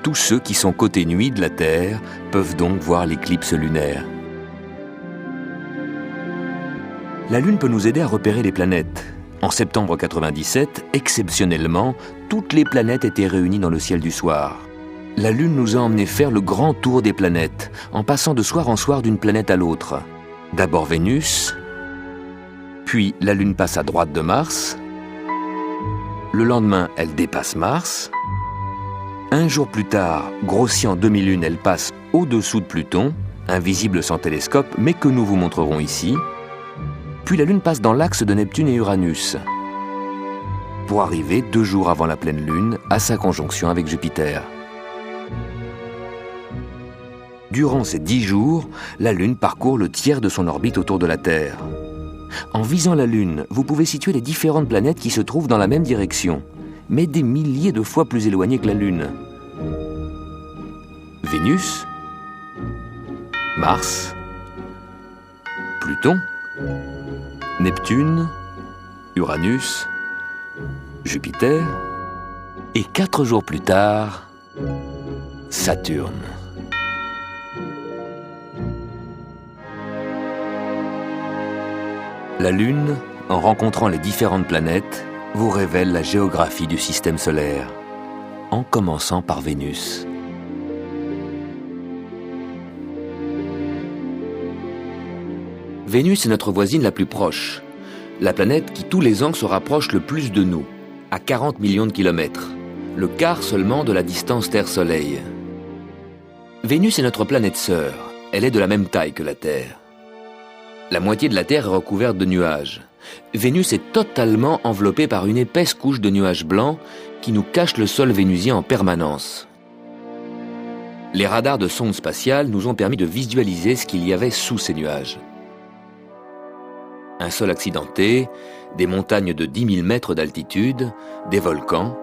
Tous ceux qui sont côté nuit de la Terre peuvent donc voir l'éclipse lunaire. La Lune peut nous aider à repérer les planètes. En septembre 1997, exceptionnellement, toutes les planètes étaient réunies dans le ciel du soir. La Lune nous a emmenés faire le grand tour des planètes, en passant de soir en soir d'une planète à l'autre. D'abord Vénus, puis la Lune passe à droite de Mars. Le lendemain, elle dépasse Mars. Un jour plus tard, grossie en demi-lune, elle passe au-dessous de Pluton, invisible sans télescope, mais que nous vous montrerons ici. Puis la Lune passe dans l'axe de Neptune et Uranus, pour arriver 2 jours avant la pleine Lune à sa conjonction avec Jupiter. Durant ces 10 jours, la Lune parcourt le tiers de son orbite autour de la Terre. En visant la Lune, vous pouvez situer les différentes planètes qui se trouvent dans la même direction, mais des milliers de fois plus éloignées que la Lune. Vénus, Mars, Pluton, Neptune, Uranus, Jupiter, et 4 jours plus tard, Saturne. La Lune, en rencontrant les différentes planètes, vous révèle la géographie du système solaire, en commençant par Vénus. Vénus est notre voisine la plus proche, la planète qui tous les ans se rapproche le plus de nous, à 40 millions de kilomètres, le quart seulement de la distance Terre-Soleil. Vénus est notre planète sœur, elle est de la même taille que la Terre. La moitié de la Terre est recouverte de nuages. Vénus est totalement enveloppée par une épaisse couche de nuages blancs qui nous cache le sol vénusien en permanence. Les radars de sondes spatiales nous ont permis de visualiser ce qu'il y avait sous ces nuages. Un sol accidenté, des montagnes de 10 000 mètres d'altitude, des volcans,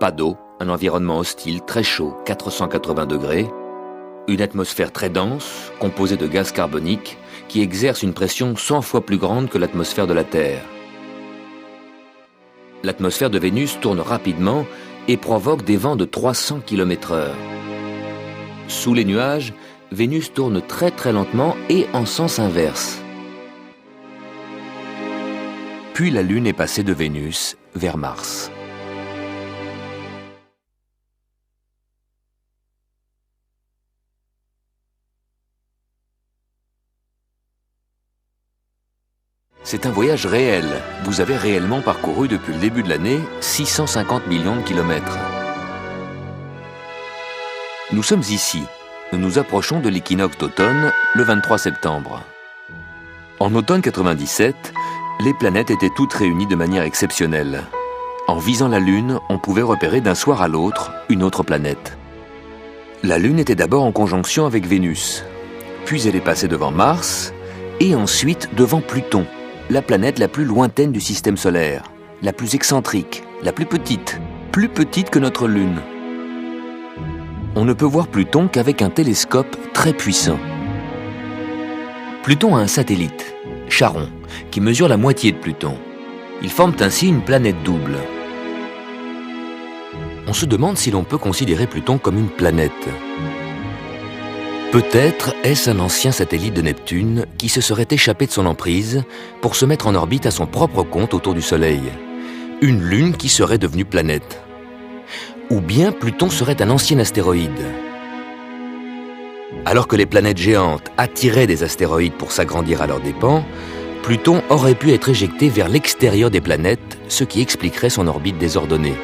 pas d'eau, un environnement hostile très chaud, 480 degrés, une atmosphère très dense, composée de gaz carbonique, qui exerce une pression 100 fois plus grande que l'atmosphère de la Terre. L'atmosphère de Vénus tourne rapidement et provoque des vents de 300 km/h. Sous les nuages, Vénus tourne très très lentement et en sens inverse. Puis la Lune est passée de Vénus vers Mars. C'est un voyage réel. Vous avez réellement parcouru depuis le début de l'année 650 millions de kilomètres. Nous sommes ici. Nous nous approchons de l'équinoxe d'automne, le 23 septembre. En automne 97, les planètes étaient toutes réunies de manière exceptionnelle. En visant la Lune, on pouvait repérer d'un soir à l'autre une autre planète. La Lune était d'abord en conjonction avec Vénus, puis elle est passée devant Mars, et ensuite devant Pluton, la planète la plus lointaine du système solaire, la plus excentrique, la plus petite que notre Lune. On ne peut voir Pluton qu'avec un télescope très puissant. Pluton a un satellite, Charon, qui mesure la moitié de Pluton. Ils forment ainsi une planète double. On se demande si l'on peut considérer Pluton comme une planète. Peut-être est-ce un ancien satellite de Neptune qui se serait échappé de son emprise pour se mettre en orbite à son propre compte autour du Soleil. Une lune qui serait devenue planète. Ou bien Pluton serait un ancien astéroïde. Alors que les planètes géantes attiraient des astéroïdes pour s'agrandir à leurs dépens, Pluton aurait pu être éjecté vers l'extérieur des planètes, ce qui expliquerait son orbite désordonnée.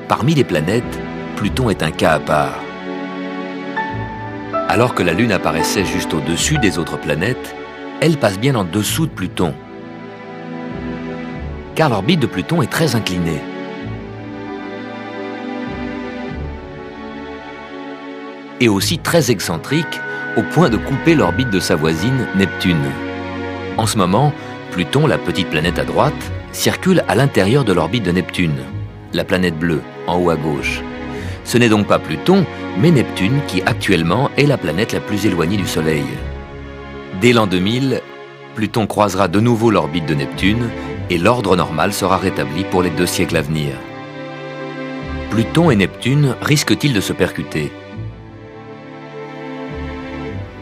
Parmi les planètes, Pluton est un cas à part. Alors que la Lune apparaissait juste au-dessus des autres planètes, elle passe bien en dessous de Pluton. Car l'orbite de Pluton est très inclinée. Et aussi très excentrique, au point de couper l'orbite de sa voisine Neptune. En ce moment, Pluton, la petite planète à droite, circule à l'intérieur de l'orbite de Neptune, la planète bleue, en haut à gauche. Ce n'est donc pas Pluton, mais Neptune qui actuellement est la planète la plus éloignée du Soleil. Dès l'an 2000, Pluton croisera de nouveau l'orbite de Neptune et l'ordre normal sera rétabli pour les 2 siècles à venir. Pluton et Neptune risquent-ils de se percuter ?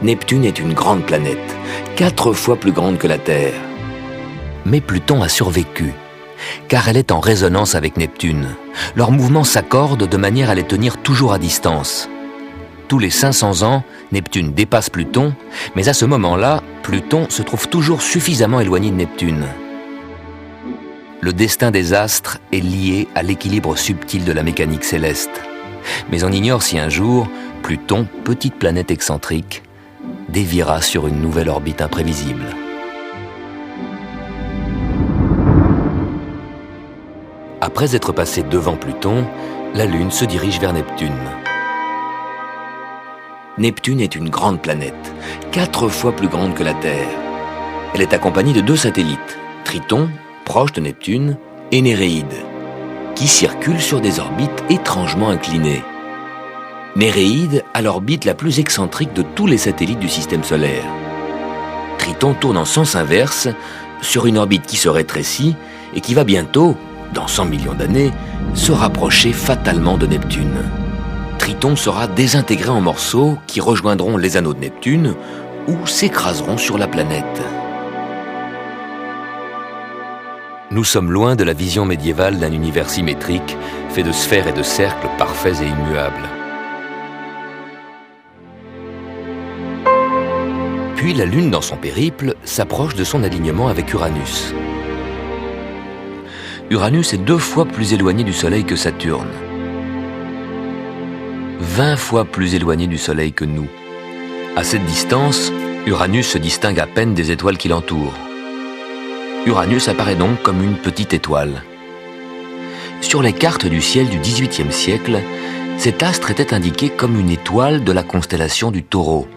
Neptune est une grande planète, 4 fois plus grande que la Terre. Mais Pluton a survécu, car elle est en résonance avec Neptune. Leurs mouvements s'accordent de manière à les tenir toujours à distance. Tous les 500 ans, Neptune dépasse Pluton, mais à ce moment-là, Pluton se trouve toujours suffisamment éloigné de Neptune. Le destin des astres est lié à l'équilibre subtil de la mécanique céleste. Mais on ignore si un jour, Pluton, petite planète excentrique, déviera sur une nouvelle orbite imprévisible. Après être passée devant Pluton, la Lune se dirige vers Neptune. Neptune est une grande planète, 4 fois plus grande que la Terre. Elle est accompagnée de 2 satellites, Triton, proche de Neptune, et Néréide, qui circulent sur des orbites étrangement inclinées. Néréide a l'orbite la plus excentrique de tous les satellites du système solaire. Triton tourne en sens inverse sur une orbite qui se rétrécit et qui va bientôt, dans 100 millions d'années, se rapprocher fatalement de Neptune. Triton sera désintégré en morceaux qui rejoindront les anneaux de Neptune ou s'écraseront sur la planète. Nous sommes loin de la vision médiévale d'un univers symétrique, fait de sphères et de cercles parfaits et immuables. Puis la Lune, dans son périple, s'approche de son alignement avec Uranus. Uranus est 2 fois plus éloigné du Soleil que Saturne. 20 fois plus éloigné du Soleil que nous. À cette distance, Uranus se distingue à peine des étoiles qui l'entourent. Uranus apparaît donc comme une petite étoile. Sur les cartes du ciel du XVIIIe siècle, cet astre était indiqué comme une étoile de la constellation du Taureau.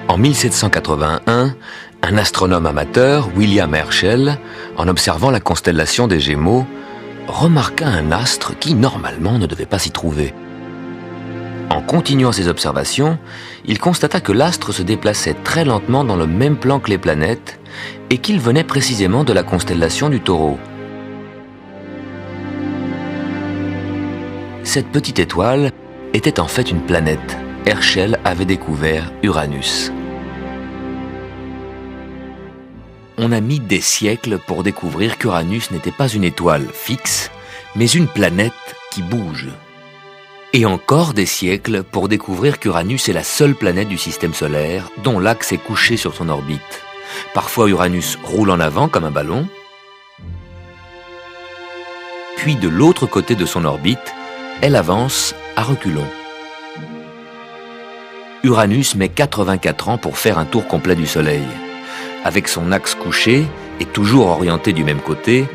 En 1781, un astronome amateur, William Herschel, en observant la constellation des Gémeaux, remarqua un astre qui normalement ne devait pas s'y trouver. En continuant ses observations, il constata que l'astre se déplaçait très lentement dans le même plan que les planètes et qu'il venait précisément de la constellation du Taureau. Cette petite étoile était en fait une planète. Herschel avait découvert Uranus. On a mis des siècles pour découvrir qu'Uranus n'était pas une étoile fixe, mais une planète qui bouge. Et encore des siècles pour découvrir qu'Uranus est la seule planète du système solaire dont l'axe est couché sur son orbite. Parfois Uranus roule en avant comme un ballon, puis de l'autre côté de son orbite, elle avance à reculons. Uranus met 84 ans pour faire un tour complet du Soleil. Avec son axe couché et toujours orienté du même côté,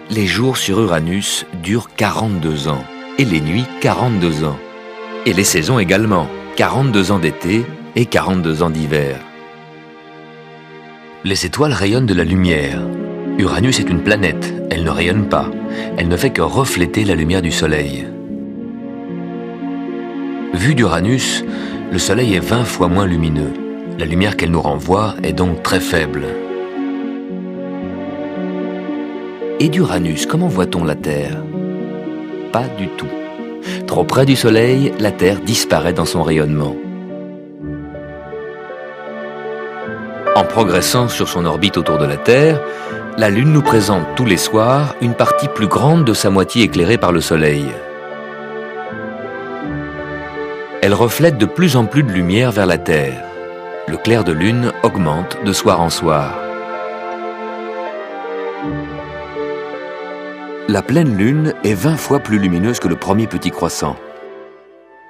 les jours sur Uranus durent 42 ans. Et les nuits, 42 ans. Et les saisons également, 42 ans d'été et 42 ans d'hiver. Les étoiles rayonnent de la lumière. Uranus est une planète, elle ne rayonne pas. Elle ne fait que refléter la lumière du Soleil. Vu d'Uranus, le Soleil est 20 fois moins lumineux. La lumière qu'elle nous renvoie est donc très faible. Et d'Uranus, comment voit-on la Terre ? Pas du tout. Trop près du Soleil, la Terre disparaît dans son rayonnement. En progressant sur son orbite autour de la Terre, la Lune nous présente tous les soirs une partie plus grande de sa moitié éclairée par le Soleil. Elle reflète de plus en plus de lumière vers la Terre. Le clair de lune augmente de soir en soir. La pleine lune est 20 fois plus lumineuse que le premier petit croissant.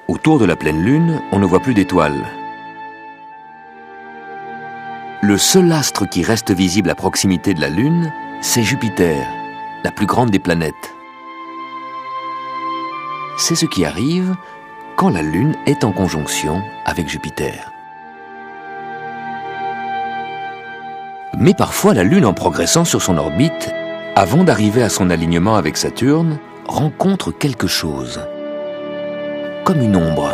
Autour de la pleine lune, on ne voit plus d'étoiles. Le seul astre qui reste visible à proximité de la Lune, c'est Jupiter, la plus grande des planètes. C'est ce qui arrive quand la Lune est en conjonction avec Jupiter. Mais parfois, la Lune, en progressant sur son orbite, avant d'arriver à son alignement avec Saturne, rencontre quelque chose. Comme une ombre.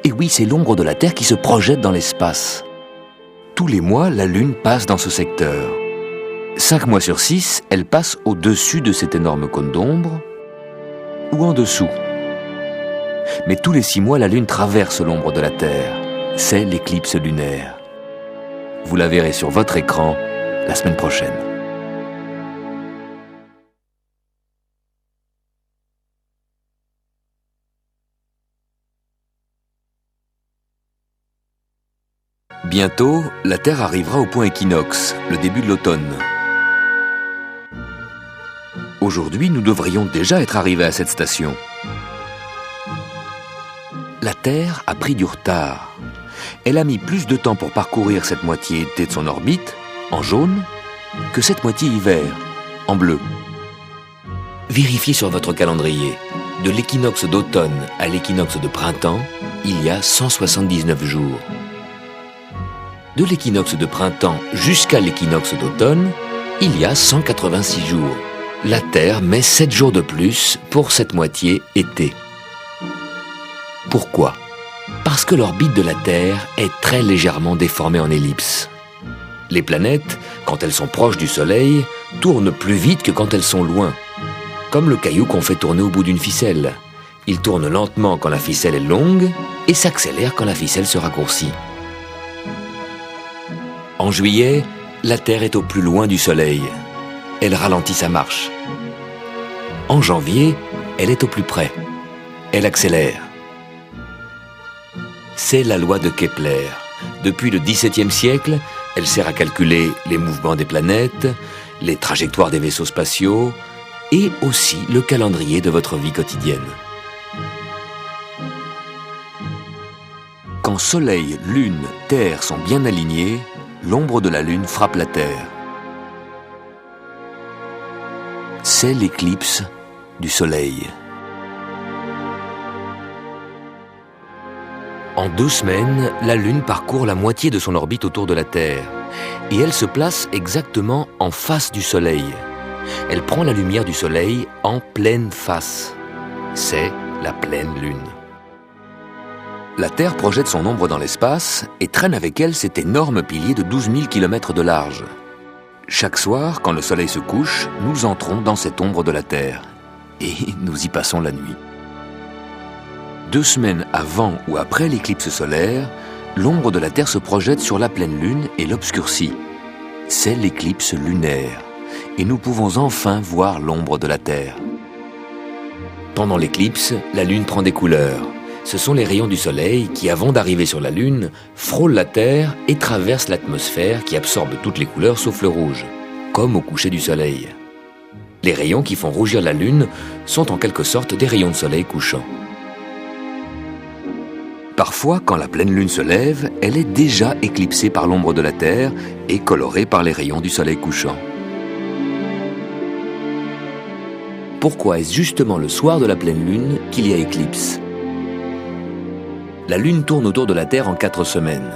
Et oui, c'est l'ombre de la Terre qui se projette dans l'espace. Tous les mois, la Lune passe dans ce secteur. 5 mois sur 6, elle passe au-dessus de cet énorme cône d'ombre, ou en dessous. Mais tous les 6 mois, la Lune traverse l'ombre de la Terre. C'est l'éclipse lunaire. Vous la verrez sur votre écran la semaine prochaine. Bientôt, la Terre arrivera au point équinoxe, le début de l'automne. Aujourd'hui, nous devrions déjà être arrivés à cette station. La Terre a pris du retard. Elle a mis plus de temps pour parcourir cette moitié été de son orbite, en jaune, que cette moitié hiver, en bleu. Vérifiez sur votre calendrier. De l'équinoxe d'automne à l'équinoxe de printemps, il y a 179 jours. De l'équinoxe de printemps jusqu'à l'équinoxe d'automne, il y a 186 jours. La Terre met 7 jours de plus pour cette moitié été. Pourquoi ? Parce que l'orbite de la Terre est très légèrement déformée en ellipse. Les planètes, quand elles sont proches du Soleil, tournent plus vite que quand elles sont loin. Comme le caillou qu'on fait tourner au bout d'une ficelle. Il tourne lentement quand la ficelle est longue et s'accélère quand la ficelle se raccourcit. En juillet, la Terre est au plus loin du Soleil. Elle ralentit sa marche. En janvier, elle est au plus près. Elle accélère. C'est la loi de Kepler. Depuis le XVIIe siècle, elle sert à calculer les mouvements des planètes, les trajectoires des vaisseaux spatiaux et aussi le calendrier de votre vie quotidienne. Quand Soleil, Lune, Terre sont bien alignés, l'ombre de la Lune frappe la Terre. C'est l'éclipse du Soleil. En 2 semaines, la Lune parcourt la moitié de son orbite autour de la Terre et elle se place exactement en face du Soleil. Elle prend la lumière du Soleil en pleine face. C'est la pleine Lune. La Terre projette son ombre dans l'espace et traîne avec elle cet énorme pilier de 12 000 km de large. Chaque soir, quand le Soleil se couche, nous entrons dans cette ombre de la Terre et nous y passons la nuit. 2 semaines avant ou après l'éclipse solaire, l'ombre de la Terre se projette sur la pleine Lune et l'obscurcit. C'est l'éclipse lunaire et nous pouvons enfin voir l'ombre de la Terre. Pendant l'éclipse, la Lune prend des couleurs. Ce sont les rayons du Soleil qui, avant d'arriver sur la Lune, frôlent la Terre et traversent l'atmosphère qui absorbe toutes les couleurs sauf le rouge, comme au coucher du Soleil. Les rayons qui font rougir la Lune sont en quelque sorte des rayons de soleil couchant. Parfois, quand la pleine Lune se lève, elle est déjà éclipsée par l'ombre de la Terre et colorée par les rayons du soleil couchant. Pourquoi est-ce justement le soir de la pleine Lune qu'il y a éclipse ? La Lune tourne autour de la Terre en 4 semaines.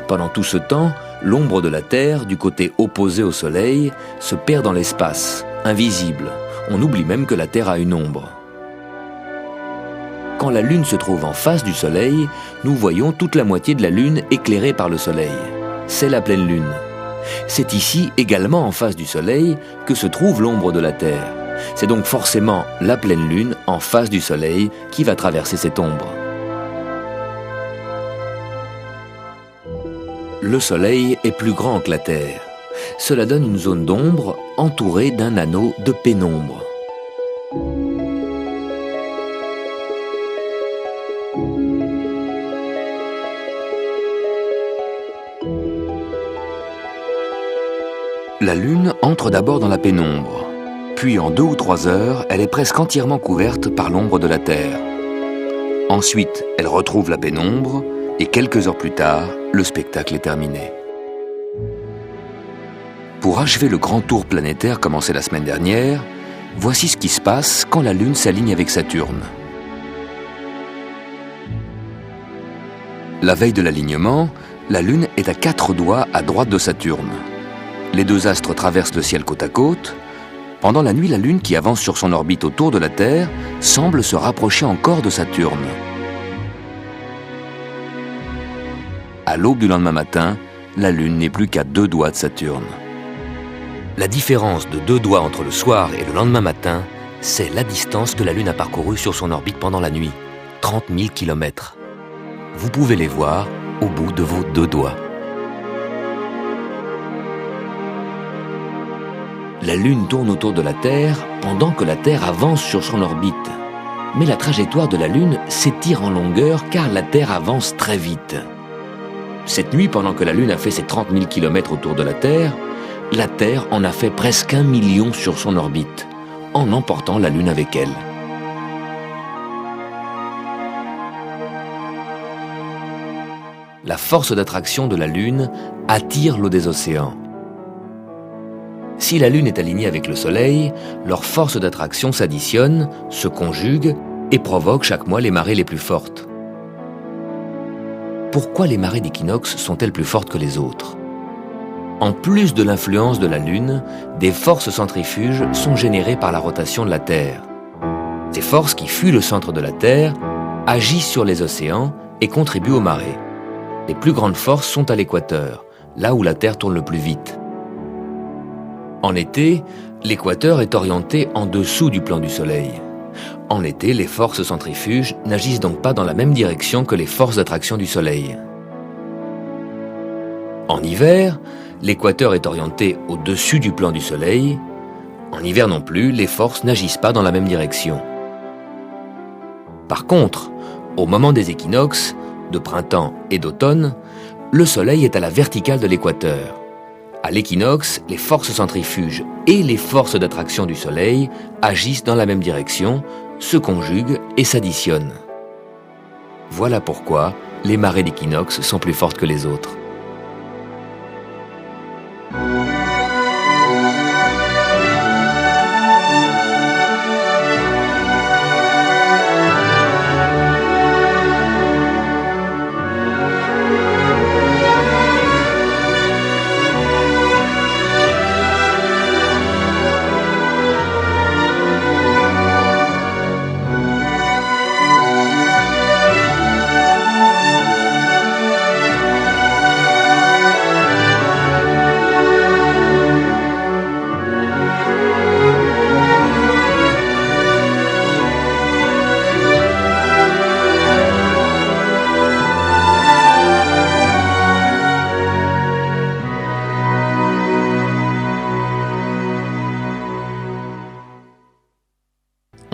Pendant tout ce temps, l'ombre de la Terre, du côté opposé au Soleil, se perd dans l'espace, invisible. On oublie même que la Terre a une ombre. Quand la Lune se trouve en face du Soleil, nous voyons toute la moitié de la Lune éclairée par le Soleil. C'est la pleine Lune. C'est ici, également en face du Soleil, que se trouve l'ombre de la Terre. C'est donc forcément la pleine Lune en face du Soleil qui va traverser cette ombre. Le Soleil est plus grand que la Terre. Cela donne une zone d'ombre entourée d'un anneau de pénombre. La Lune entre d'abord dans la pénombre. Puis en 2 ou 3 heures, elle est presque entièrement couverte par l'ombre de la Terre. Ensuite, elle retrouve la pénombre et quelques heures plus tard, le spectacle est terminé. Pour achever le grand tour planétaire commencé la semaine dernière, voici ce qui se passe quand la Lune s'aligne avec Saturne. La veille de l'alignement, la Lune est à 4 doigts à droite de Saturne. Les 2 astres traversent le ciel côte à côte. Pendant la nuit, la Lune, qui avance sur son orbite autour de la Terre, semble se rapprocher encore de Saturne. À l'aube du lendemain matin, la Lune n'est plus qu'à 2 doigts de Saturne. La différence de 2 doigts entre le soir et le lendemain matin, c'est la distance que la Lune a parcourue sur son orbite pendant la nuit, 30 000 km. Vous pouvez les voir au bout de vos 2 doigts. La Lune tourne autour de la Terre pendant que la Terre avance sur son orbite. Mais la trajectoire de la Lune s'étire en longueur car la Terre avance très vite. Cette nuit, pendant que la Lune a fait ses 30 000 km autour de la Terre en a fait presque 1 million sur son orbite, en emportant la Lune avec elle. La force d'attraction de la Lune attire l'eau des océans. Si la Lune est alignée avec le Soleil, leurs forces d'attraction s'additionnent, se conjuguent et provoquent chaque mois les marées les plus fortes. pourquoi les marées d'équinoxe sont-elles plus fortes que les autres? En plus de l'influence de la Lune, des forces centrifuges sont générées par la rotation de la Terre. Ces forces qui fuient le centre de la Terre agissent sur les océans et contribuent aux marées. Les plus grandes forces sont à l'équateur, là où la Terre tourne le plus vite. En été, l'équateur est orienté en dessous du plan du Soleil. En été, les forces centrifuges n'agissent donc pas dans la même direction que les forces d'attraction du Soleil. En hiver, l'équateur est orienté au-dessus du plan du Soleil. En hiver non plus, les forces n'agissent pas dans la même direction. Par contre, au moment des équinoxes, de printemps et d'automne, le Soleil est à la verticale de l'équateur. À l'équinoxe, les forces centrifuges et les forces d'attraction du Soleil agissent dans la même direction, se conjuguent et s'additionnent. Voilà pourquoi les marées d'équinoxe sont plus fortes que les autres.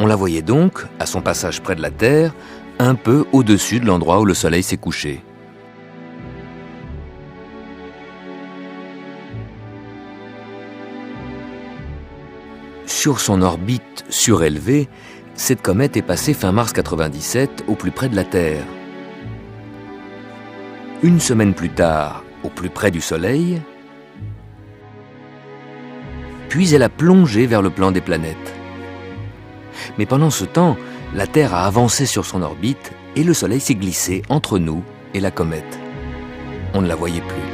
On la voyait donc, à son passage près de la Terre, un peu au-dessus de l'endroit où le Soleil s'est couché. Sur son orbite surélevée, cette comète est passée fin mars 97 au plus près de la Terre. Une semaine plus tard, au plus près du Soleil, puis elle a plongé vers le plan des planètes. Mais pendant ce temps, la Terre a avancé sur son orbite et le Soleil s'est glissé entre nous et la comète. On ne la voyait plus.